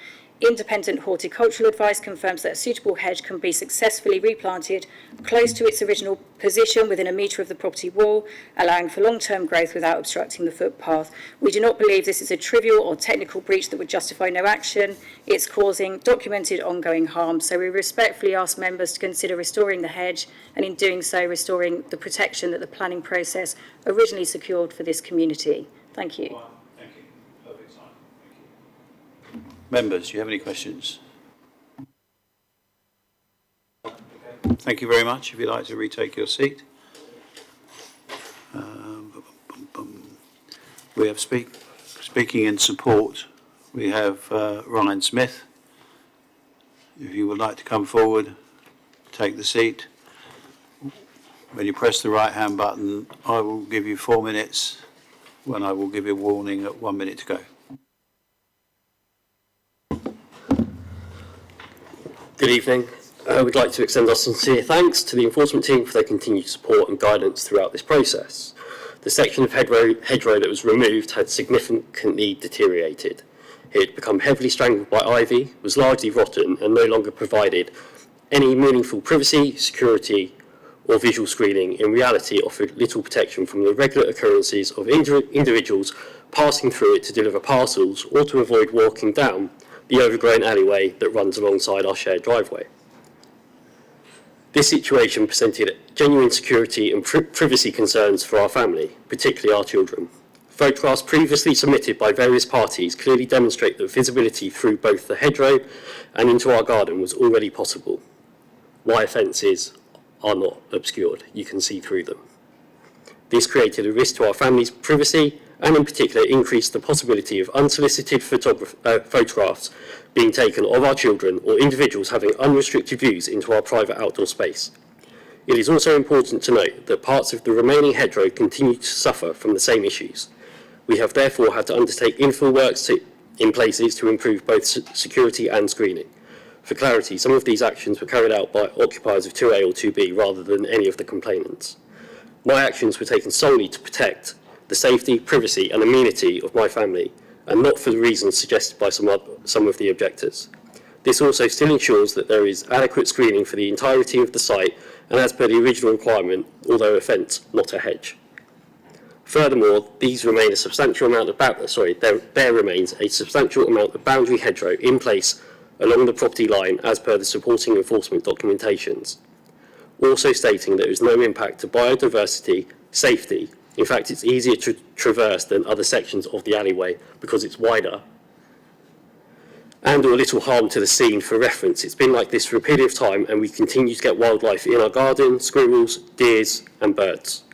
Independent horticultural advice confirms that a suitable hedge can be successfully replanted close to its original position within a metre of the property wall, allowing for long-term growth without obstructing the footpath. We do not believe this is a trivial or technical breach that would justify no action. It's causing documented ongoing harm, so we respectfully ask members to consider restoring the hedge and in doing so restoring the protection that the planning process originally secured for this community. Thank you. Thank you. Perfect time. Thank you. Members, do you have any questions? Thank you very much. If you'd like to retake your seat. We have speaking in support. We have Ryan Smith. If you would like to come forward, take the seat. When you press the right hand button, I will give you 4 minutes when I will give you a warning at 1 minute to go. Good evening. We'd like to extend our sincere thanks to the enforcement team for their continued support and guidance throughout this process. The section of hedgerow that was removed had significantly deteriorated. It had become heavily strangled by ivy, was largely rotten and no longer provided any meaningful privacy, security or visual screening. In reality, offered little protection from the regular occurrences of individuals passing through it to deliver parcels or to avoid walking down the overgrown alleyway that runs alongside our shared driveway. This situation presented genuine security and privacy concerns for our family, particularly our children. Photographs previously submitted by various parties clearly demonstrate that visibility through both the hedgerow and into our garden was already possible. Wire fences are not obscured, you can see through them. This created a risk to our family's privacy and in particular increased the possibility of unsolicited photographs being taken of our children or individuals having unrestricted views into our private outdoor space. It is also important to note that parts of the remaining hedgerow continue to suffer from the same issues. We have therefore had to undertake infill works in places to improve both security and screening. For clarity, some of these actions were carried out by occupiers of 2A or 2B rather than any of the complainants. My actions were taken solely to protect the safety, privacy and amenity of my family, and not for the reasons suggested by some of the objectors. This also still ensures that there is adequate screening for the entirety of the site and as per the original requirement, although a fence, not a hedge. Furthermore, there remains a substantial amount of boundary hedgerow in place along the property line as per the supporting enforcement documentations, also stating that there is no impact to biodiversity, safety. In fact, it's easier to traverse than other sections of the alleyway because it's wider, and or little harm to the scene. For reference, it's been like this for a period of time and we continue to get wildlife in our garden, squirrels, deers and birds,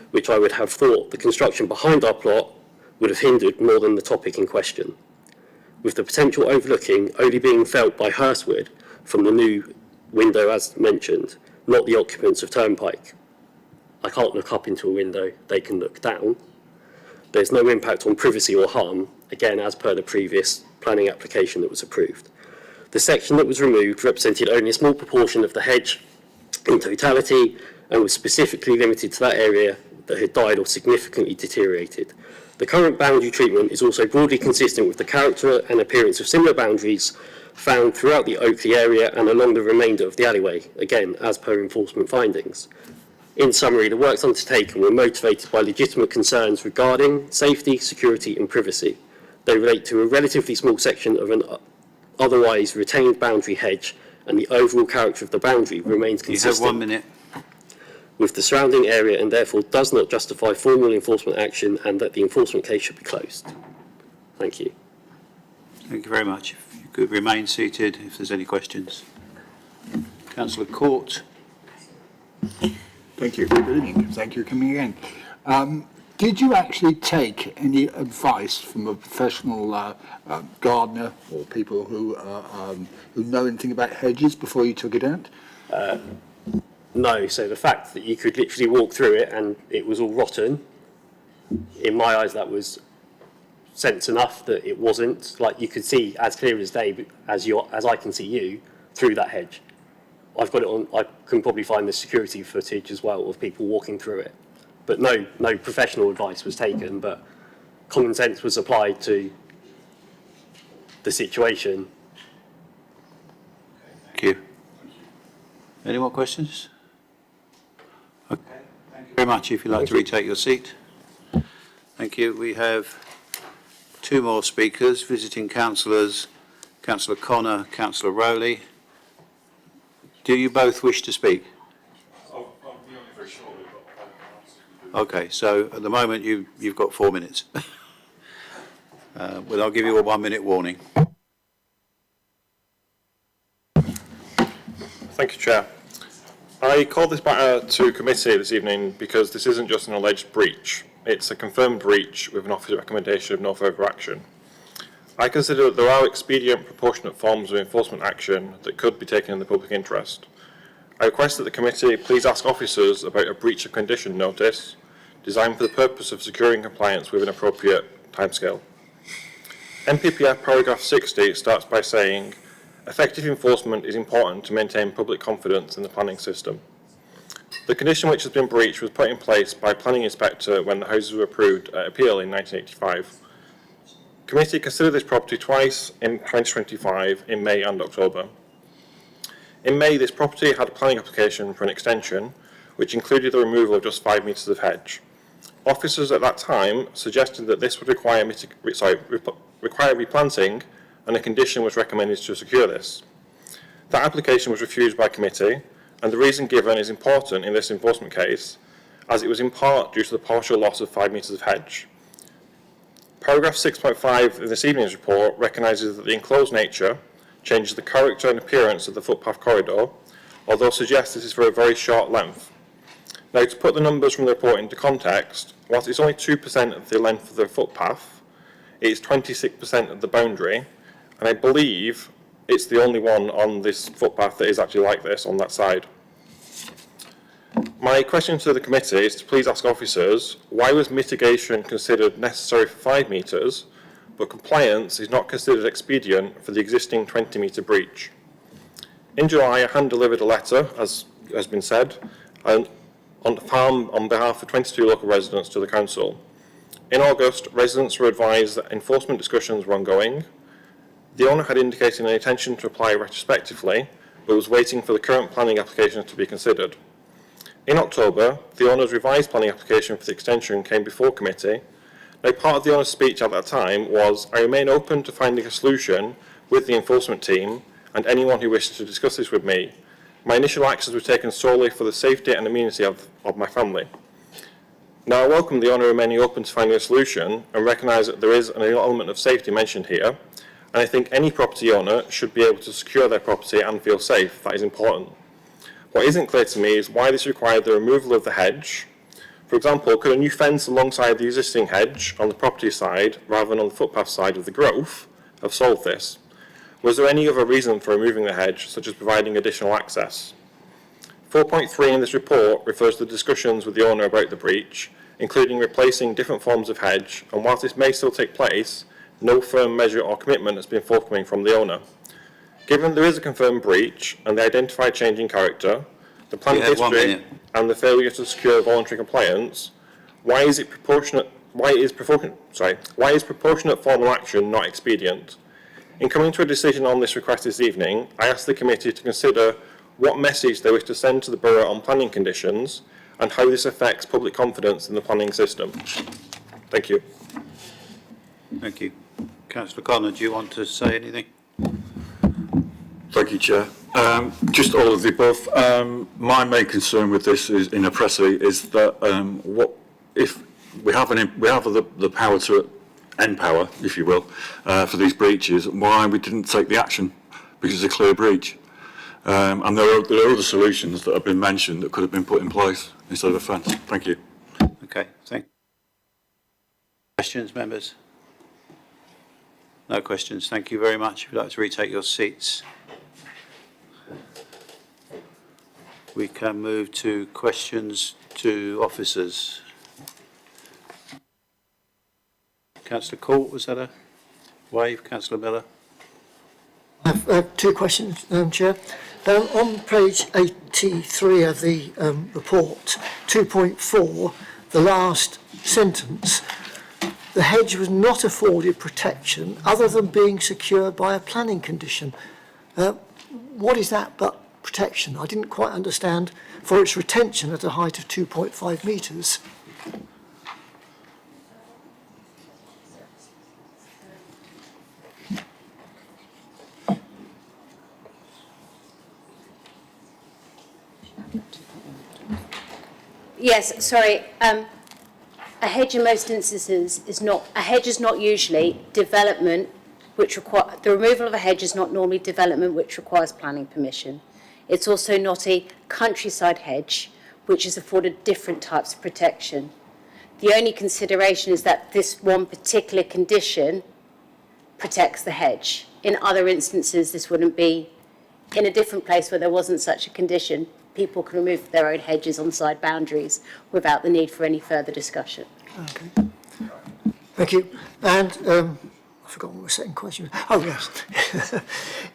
which I would have thought the construction behind our plot would have hindered more than the topic in question. With the potential overlooking only being felt by Hurstwood from the new window as mentioned, not the occupants of Turnpike. I can't look up into a window, they can look down. There's no impact on privacy or harm, again, as per the previous planning application that was approved. The section that was removed represented only a small proportion of the hedge in totality and was specifically limited to that area that had died or significantly deteriorated. The current boundary treatment is also broadly consistent with the character and appearance of similar boundaries found throughout the Oakley area and along the remainder of the alleyway, again, as per enforcement findings. In summary, the works undertaken were motivated by legitimate concerns regarding safety, security and privacy. They relate to a relatively small section of an otherwise retained boundary hedge, and the overall character of the boundary remains consistent. You have 1 minute. With the surrounding area and therefore does not justify formal enforcement action, and that the enforcement case should be closed. Thank you. Thank you very much. If you could remain seated if there's any questions. Councillor Court. Thank you. Good evening. Thank you for coming in. Did you actually take any advice from a professional gardener or people who know anything about hedges before you took it out? No, so the fact that you could literally walk through it and it was all rotten, in my eyes that was sense enough that it wasn't. Like, you could see as clear as day, as I can see you, through that hedge. I've got it on, I can probably find the security footage as well of people walking through it. But no professional advice was taken, but common sense was applied to the situation. Thank you. Any more questions? Okay. Thank you very much. If you'd like to retake your seat. Thank you. We have two more speakers, visiting councillors, Councillor Connor, Councillor Rowley. Do you both wish to speak? Okay, so at the moment you've got 4 minutes. Well, I'll give you a 1 minute warning. Thank you, Chair. I called this matter to committee this evening because this isn't just an alleged breach. It's a confirmed breach with an officer recommendation of no further action. I consider that there are expedient, proportionate forms of enforcement action that could be taken in the public interest. I request that the committee please ask officers about a breach of condition notice designed for the purpose of securing compliance with an appropriate timescale. NPPF paragraph 60 starts by saying, effective enforcement is important to maintain public confidence in the planning system. The condition which has been breached was put in place by planning inspector when the houses were approved at appeal in 1985. Committee considered this property twice in 2025, in May and October. In May, this property had a planning application for an extension, which included the removal of just 5 metres of hedge. Officers at that time suggested that this would require replanting, and a condition was recommended to secure this. That application was refused by committee, and the reason given is important in this enforcement case, as it was in part due to the partial loss of 5 metres of hedge. Paragraph 6.5 in this evening's report recognises that the enclosed nature changes the character and appearance of the footpath corridor, although suggests this is for a very short length. Now, to put the numbers from the report into context, whilst it's only 2% of the length of the footpath, it's 26% of the boundary, and I believe it's the only one on this footpath that is actually like this on that side. My question to the committee is to please ask officers, why was mitigation considered necessary for 5 metres, but compliance is not considered expedient for the existing 20-metre breach? In July, I hand-delivered a letter, as has been said, on behalf of 22 local residents to the council. In August, residents were advised that enforcement discussions were ongoing. The owner had indicated an intention to apply retrospectively, but was waiting for the current planning application to be considered. In October, the owner's revised planning application for the extension came before committee. Now, part of the owner's speech at that time was, I remain open to finding a solution with the enforcement team and anyone who wishes to discuss this with me. My initial actions were taken solely for the safety and amenity of my family. Now, I welcome the owner remaining open to finding a solution and recognise that there is an element of safety mentioned here, and I think any property owner should be able to secure their property and feel safe. That is important. What isn't clear to me is why this required the removal of the hedge. For example, could a new fence alongside the existing hedge on the property side, rather than on the footpath side of the growth, have solved this? Was there any other reason for removing the hedge, such as providing additional access? 4.3 in this report refers to discussions with the owner about the breach, including replacing different forms of hedge, and whilst this may still take place, no firm measure or commitment has been forthcoming from the owner. Given there is a confirmed breach and the identified change in character, the planning You have 1 history minute. and the failure to secure voluntary compliance, why is proportionate formal action not expedient? In coming to a decision on this request this evening, I ask the committee to consider what message they wish to send to the borough on planning conditions and how this affects public confidence in the planning system. Thank you. Thank you. Councillor Connor, do you want to say anything? Thank you, Chair. Just all of the above. My main concern with this is, in a pressy, is that what if we have the power to empower, if you will, for these breaches, why we didn't take the action because it's a clear breach. And there are other solutions that have been mentioned that could have been put in place instead of a fence. Thank you. Okay, thank you. Questions, members? No questions. Thank you very much. If you'd like to retake your seats. We can move to questions to officers. Councillor Court, was that a wave? Councillor Miller? I have two questions, Chair. On page 83 of the report, 2.4, the last sentence, the hedge was not afforded protection other than being secured by a planning condition. What is that but protection? I didn't quite understand. For its retention at a height of 2.5 metres. Yes, sorry. A hedge in most instances is not, a hedge is not usually development which require, the removal of a hedge is not normally development which requires planning permission. It's also not a countryside hedge which is afforded different types of protection. The only consideration is that this one particular condition protects the hedge. In other instances, this wouldn't be in a different place where there wasn't such a condition. People can remove their own hedges on side boundaries without the need for any further discussion. Okay. Thank you. And I forgot what my second question was. Oh, yes.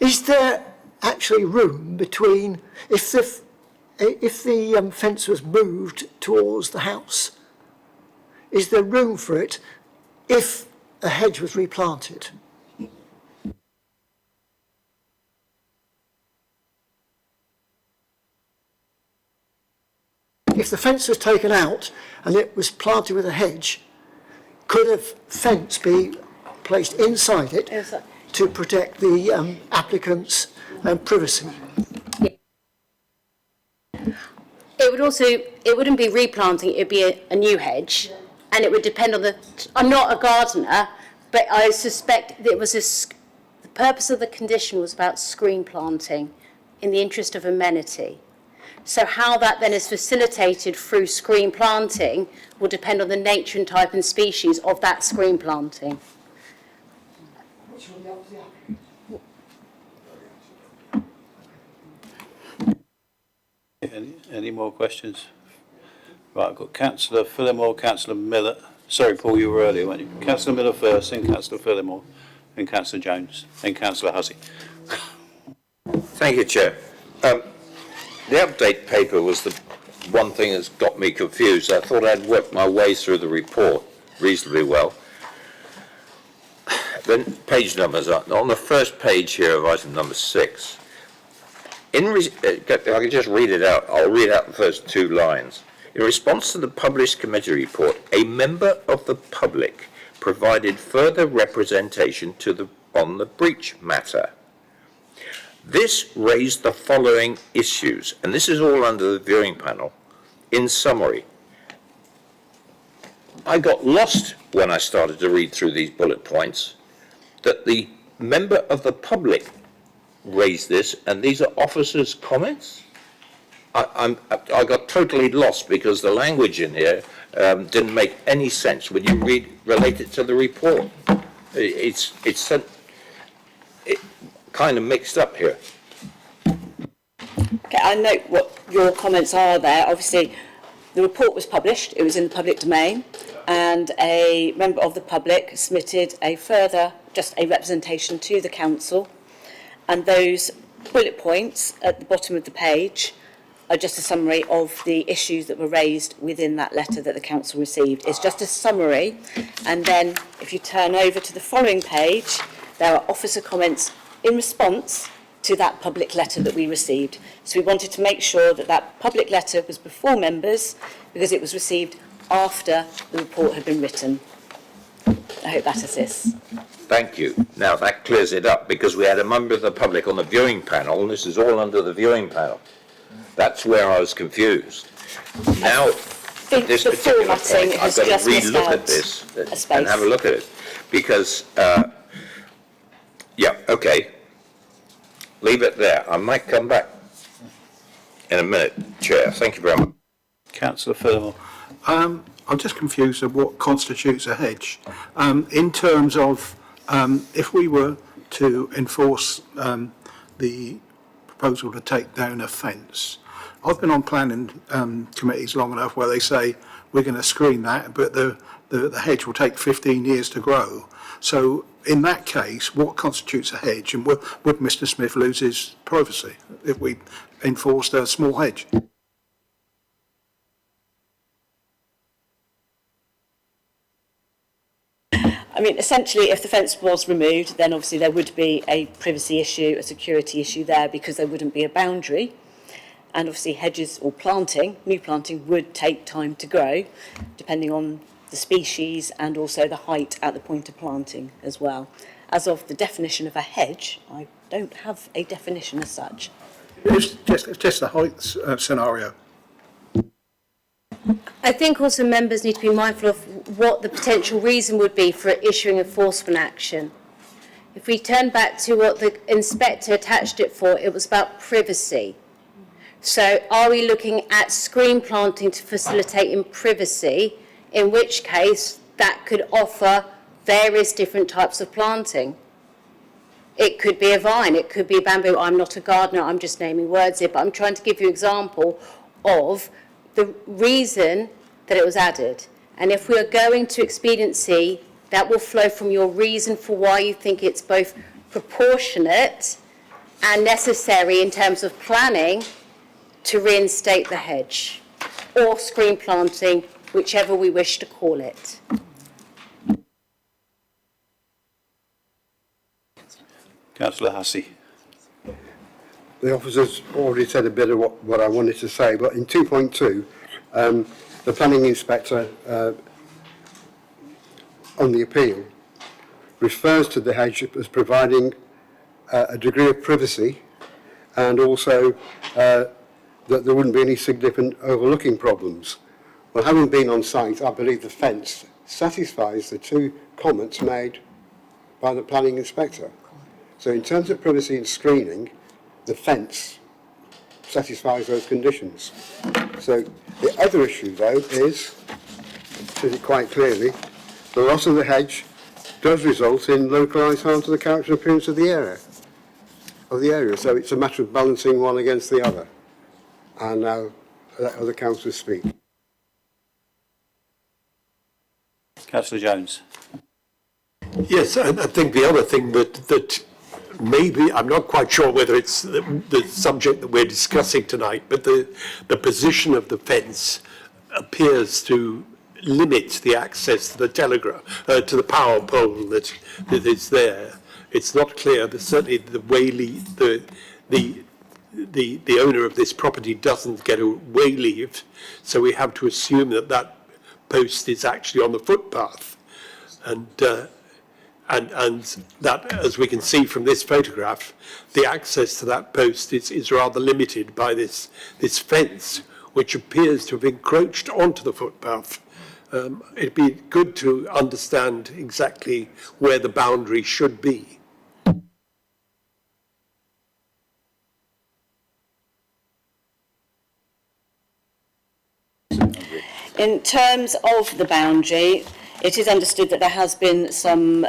Is there actually room between, if the fence was moved towards the house, is there room for it if a hedge was replanted? If the fence was taken out and it was planted with a hedge, could a fence be placed inside it to protect the applicant's privacy? It wouldn't be replanting, it would be a new hedge, and it would depend on I'm not a gardener, but I suspect that it was the purpose of the condition was about screen planting in the interest of amenity. So how that then is facilitated through screen planting will depend on the nature and type and species of that screen planting. Any more questions? Right, I've got Councillor Phillimore, Councillor Miller. Sorry, Paul, you were earlier, weren't you? Councillor Miller first, then Councillor Phillimore, then Councillor Jones, then Councillor Hussey. Thank you, Chair. The update paper was the one thing that's got me confused. I thought I'd worked my way through the report reasonably well. Then page numbers are on the first page here of item number 6. I can just read it out. I'll read out the first 2 lines. In response to the published committee report, a member of the public provided further representation on the breach matter. This raised the following issues, and this is all under the viewing panel. In summary, I got lost when I started to read through these bullet points that the member of the public raised this, and these are officers' comments. I got totally lost because the language in here didn't make any sense when you relate it to the report. It's kind of mixed up here. Okay, I note what your comments are there. Obviously, The report was published, it was in the public domain, and a member of the public submitted a further, just a representation to the council, and those bullet points at the bottom of the page are just a summary of the issues that were raised within that letter that the council received. It's just a summary, and then if you turn over to the following page, there are officer comments in response to that public letter that we received. So we wanted to make sure that that public letter was before members because it was received after the report had been written. I hope that assists. Thank you. Now that clears it up because we had a member of the public on the viewing panel, and this is all under the viewing panel. That's where I was confused. Now, at this particular point, I've got to re-look at this and have a look at it because, yeah, okay. Leave it there. I might come back in a minute, Chair. Thank you very much. Councillor Furlong. I'm just confused of what constitutes a hedge. In terms of if we were to enforce the proposal to take down a fence, I've been on planning committees long enough where they say we're going to screen that, but the hedge will take 15 years to grow. So in that case, what constitutes a hedge, and would Mr. Smith lose his privacy if we enforced a small hedge? I mean, essentially, if the fence was removed, then obviously there would be a privacy issue, a security issue there, because there wouldn't be a boundary. And obviously hedges or planting, new planting, would take time to grow, depending on the species and also the height at the point of planting as well. As of the definition of a hedge, I don't have a definition as such. It's just the height scenario. I think also members need to be mindful of what the potential reason would be for issuing enforcement action. If we turn back to what the inspector attached it for, it was about privacy. So are we looking at screen planting to facilitate in privacy, in which case that could offer various different types of planting? It could be a vine, it could be a bamboo. I'm not a gardener, I'm just naming words here, but I'm trying to give you an example of the reason that it was added. And if we are going to expediency, that will flow from your reason for why you think it's both proportionate and necessary in terms of planning to reinstate the hedge, or screen planting, whichever we wish to call it. Councillor Hussey. The officer's already said a bit of what I wanted to say, but in 2.2, the planning inspector on the appeal refers to the hedge as providing a degree of privacy and also that there wouldn't be any significant overlooking problems. Well, having been on site, I believe the fence satisfies the two comments made by the planning inspector. So in terms of privacy and screening, the fence satisfies those conditions. So the other issue, though, is, says it quite clearly, the loss of the hedge does result in localised harm to the character and appearance of the area. So it's a matter of balancing one against the other. And now let other councillors speak. Councillor Jones. Yes, I think the other thing that maybe, I'm not quite sure whether it's the subject that we're discussing tonight, but the position of the fence appears to limit the access to the telegraph, to the power pole that is there. It's not clear that certainly the Whaley, the owner of this property doesn't get a way leave, so we have to assume that that post is actually on the footpath, and that, as we can see from this photograph, the access to that post is rather limited by this fence, which appears to have encroached onto the footpath. It'd be good to understand exactly where the boundary should be. In terms of the boundary, it is understood that there has been some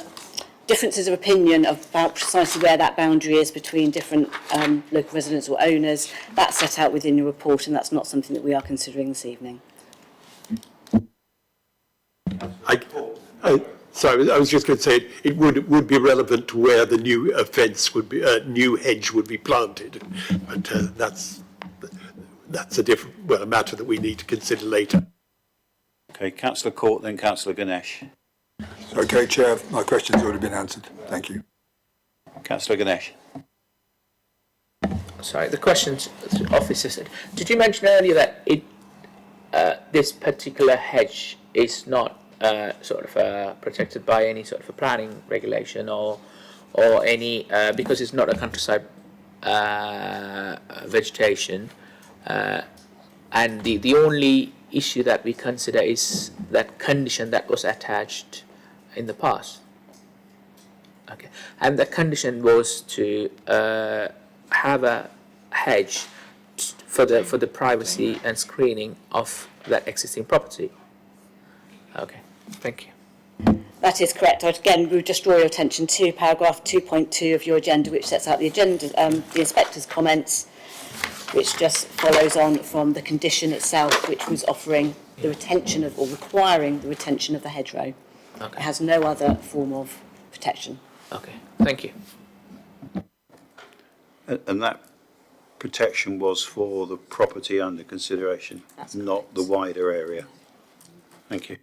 differences of opinion about precisely where that boundary is between different local residents or owners. That's set out within your report, and that's not something that we are considering this evening. Sorry, I was just going to say it would be relevant to where the new fence would be, new hedge would be planted, but that's a different, well, a matter that we need to consider later. Okay, Councillor Court, then Councillor Ganesh. Okay, Chair, my question's already been answered. Thank you. Councillor Ganesh. Sorry, the questions officer said. Did you mention earlier that this particular hedge is not protected by any sort of a planning regulation or any because it's not a countryside vegetation, and the only issue that we consider is that condition that was attached in the past. Okay, and the condition was to have a hedge for the privacy and screening of that existing property. Okay, thank you. That is correct. Again, we would just draw your attention to paragraph 2.2 of your agenda, which sets out the agenda, the inspector's comments, which just follows on from the condition itself, which was offering the retention of, or requiring the retention of the hedgerow. Okay. It has no other form of protection. Okay, thank you. And that protection was for the property under consideration, not the wider area. Thank you.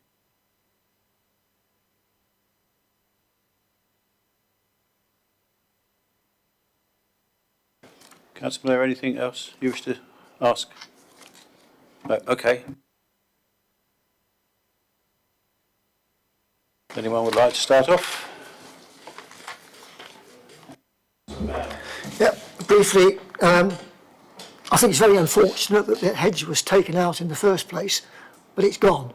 Councillor Blair, anything else you wish to ask? No, okay. Anyone would like to start off? Yeah, briefly, I think it's very unfortunate that the hedge was taken out in the first place, but it's gone.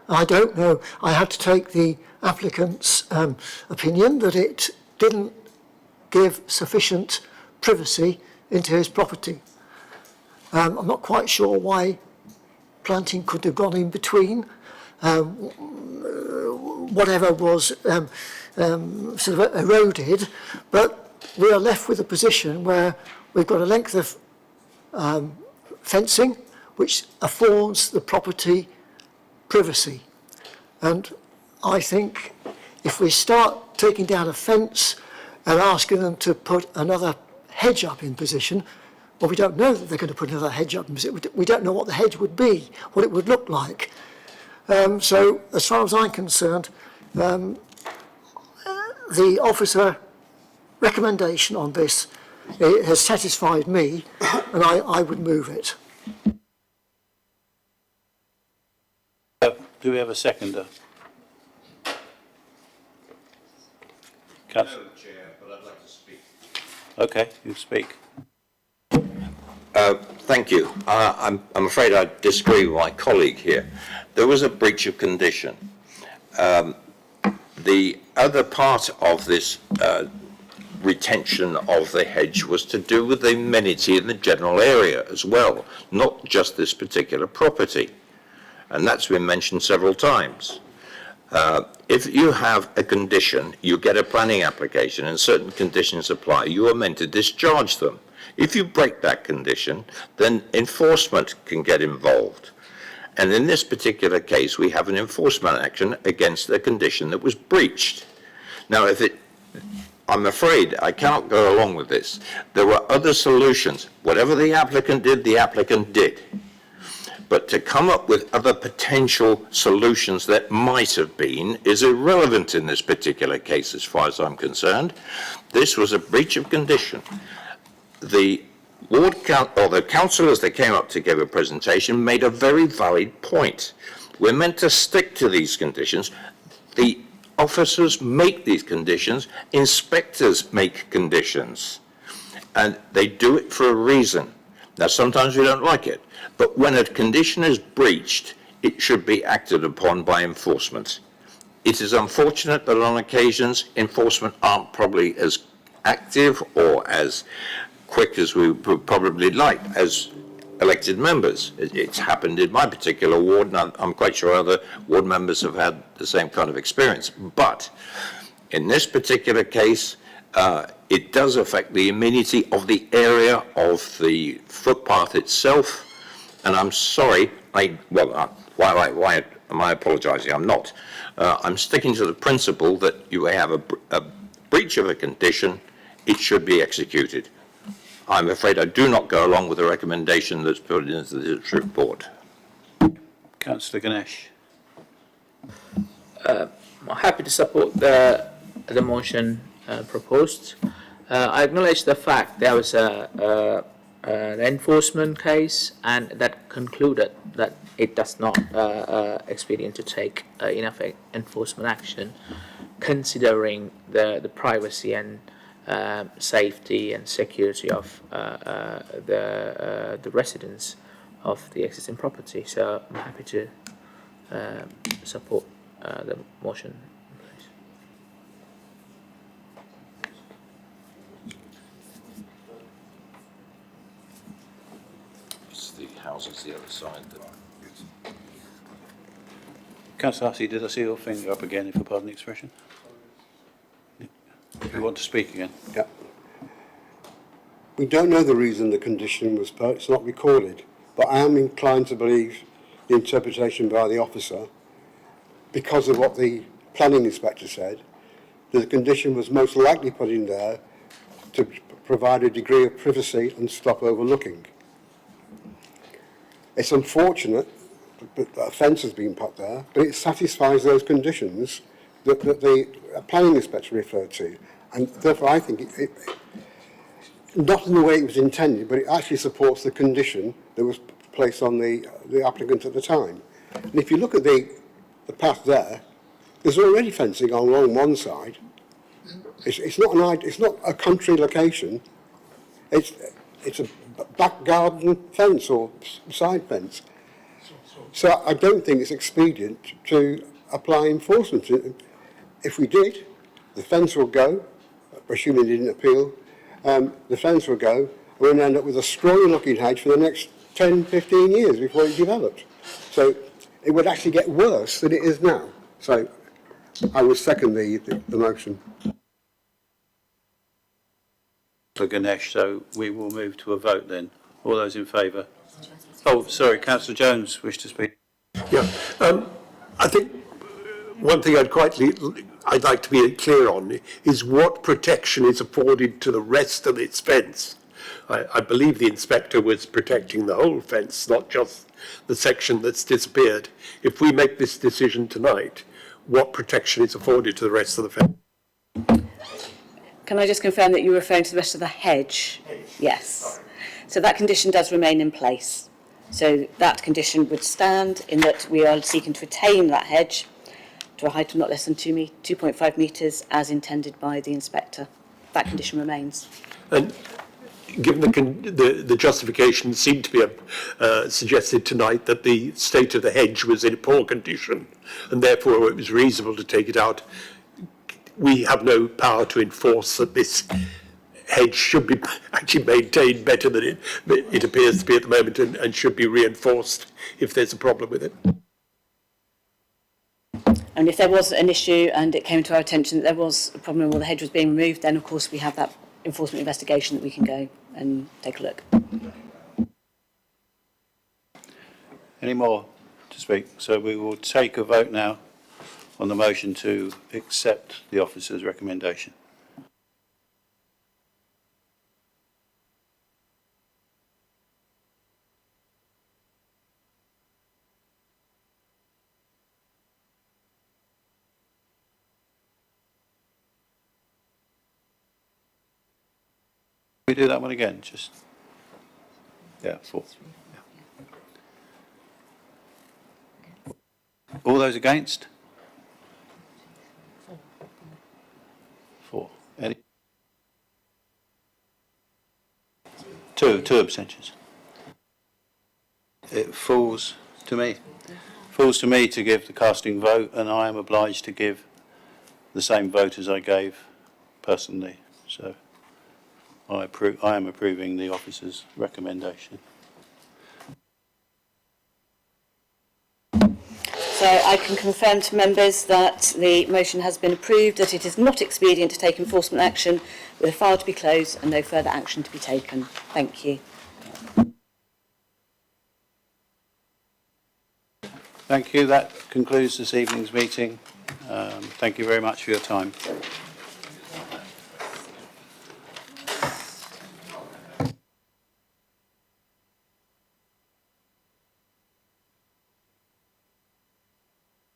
I don't know, I had to take the applicant's opinion that it didn't give sufficient privacy into his property. I'm not quite sure why planting could have gone in between. Whatever was sort of eroded, but we are left with a position where we've got a length of fencing which affords the property privacy. And I think if we start taking down a fence and asking them to put another hedge up in position, well, we don't know that they're going to put another hedge up in position. We don't know what the hedge would be, what it would look like. So as far as I'm concerned, the officer recommendation on this has satisfied me, and I would move it. Do we have a seconder? Councillor. No, Chair, but I'd like to speak. Okay, you speak. Thank you. I'm afraid I disagree with my colleague here. There was a breach of condition. The other part of this retention of the hedge was to do with the amenity in the general area as well, not just this particular property. And that's been mentioned several times. If you have a condition, you get a planning application and certain conditions apply, you are meant to discharge them. If you break that condition, then enforcement can get involved. And in this particular case, we have an enforcement action against a condition that was breached. Now, I'm afraid I cannot go along with this. There were other solutions. Whatever the applicant did. But to come up with other potential solutions that might have been is irrelevant in this particular case as far as I'm concerned. This was a breach of condition. The the councillors that came up to give a presentation made a very valid point. We're meant to stick to these conditions. The officers make these conditions, inspectors make conditions, and they do it for a reason. Now, sometimes we don't like it, but when a condition is breached, it should be acted upon by enforcement. It is unfortunate that on occasions enforcement aren't probably as active or as quick as we would probably like as elected members. It's happened in my particular ward, and I'm quite sure other ward members have had the same kind of experience. But in this particular case, it does affect the amenity of the area of the footpath itself, and I'm sorry, why am I apologising? I'm not. I'm sticking to the principle that you have a breach of a condition, it should be executed. I'm afraid I do not go along with the recommendation that's put into this report. Councillor Ganesh. I'm happy to support the motion proposed. I acknowledge the fact there was an enforcement case and that concluded that it does not expedient to take enough enforcement action, considering the privacy and safety and security of the residents of the existing property. So I'm happy to support the motion. It's the houses the other side. Councillor Hussey, did I see your finger up again, if you pardon the expression? You want to speak again? Yeah. We don't know the reason the condition was put, it's not recorded, but I am inclined to believe the interpretation by the officer, because of what the planning inspector said, that the condition was most likely put in there to provide a degree of privacy and stop overlooking. It's unfortunate that a fence has been put there, but it satisfies those conditions that the planning inspector referred to. And therefore I think it not in the way it was intended, but it actually supports the condition that was placed on the applicant at the time. And if you look at the path there, there's already fencing along one side. It's not a country location. It's a back garden fence or side fence. So I don't think it's expedient to apply enforcement. If we did, the fence will go, assuming it didn't appeal, the fence will go, and we'll end up with a scrawny-looking hedge for the next 10, 15 years before it developed. So it would actually get worse than it is now. So I would second the motion. Ganesh, so we will move to a vote then. All those in favour? Oh, sorry, Councillor Jones wished to speak. Yeah, I think one thing I'd like to be clear on is what protection is afforded to the rest of its fence. I believe the inspector was protecting the whole fence, not just the section that's disappeared. If we make this decision tonight, what protection is afforded to the rest of the fence? Can I just confirm that you're referring to the rest of the hedge? Yes. So that condition does remain in place. So that condition would stand in that we are seeking to retain that hedge to a height of not less than 2.5 metres as intended by the inspector. That condition remains. And given the justification seemed to be suggested tonight that the state of the hedge was in a poor condition and therefore it was reasonable to take it out, we have no power to enforce that this hedge should be actually maintained better than it appears to be at the moment and should be reinforced if there's a problem with it. And if there was an issue and it came to our attention that there was a problem where the hedge was being removed, then of course we have that enforcement investigation that we can go and take a look. Any more to speak? So we will take a vote now on the motion to accept the officer's recommendation. We do that one again, just, yeah, 4. Yeah. All those against? 4. Any? 2 abstentions. It falls to me. Falls to me to give the casting vote, and I am obliged to give the same vote as I gave personally. So I am approving the officer's recommendation. So I can confirm to members that the motion has been approved, that it is not expedient to take enforcement action, with the file to be closed and no further action to be taken. Thank you. Thank you. That concludes this evening's meeting. Thank you very much for your time.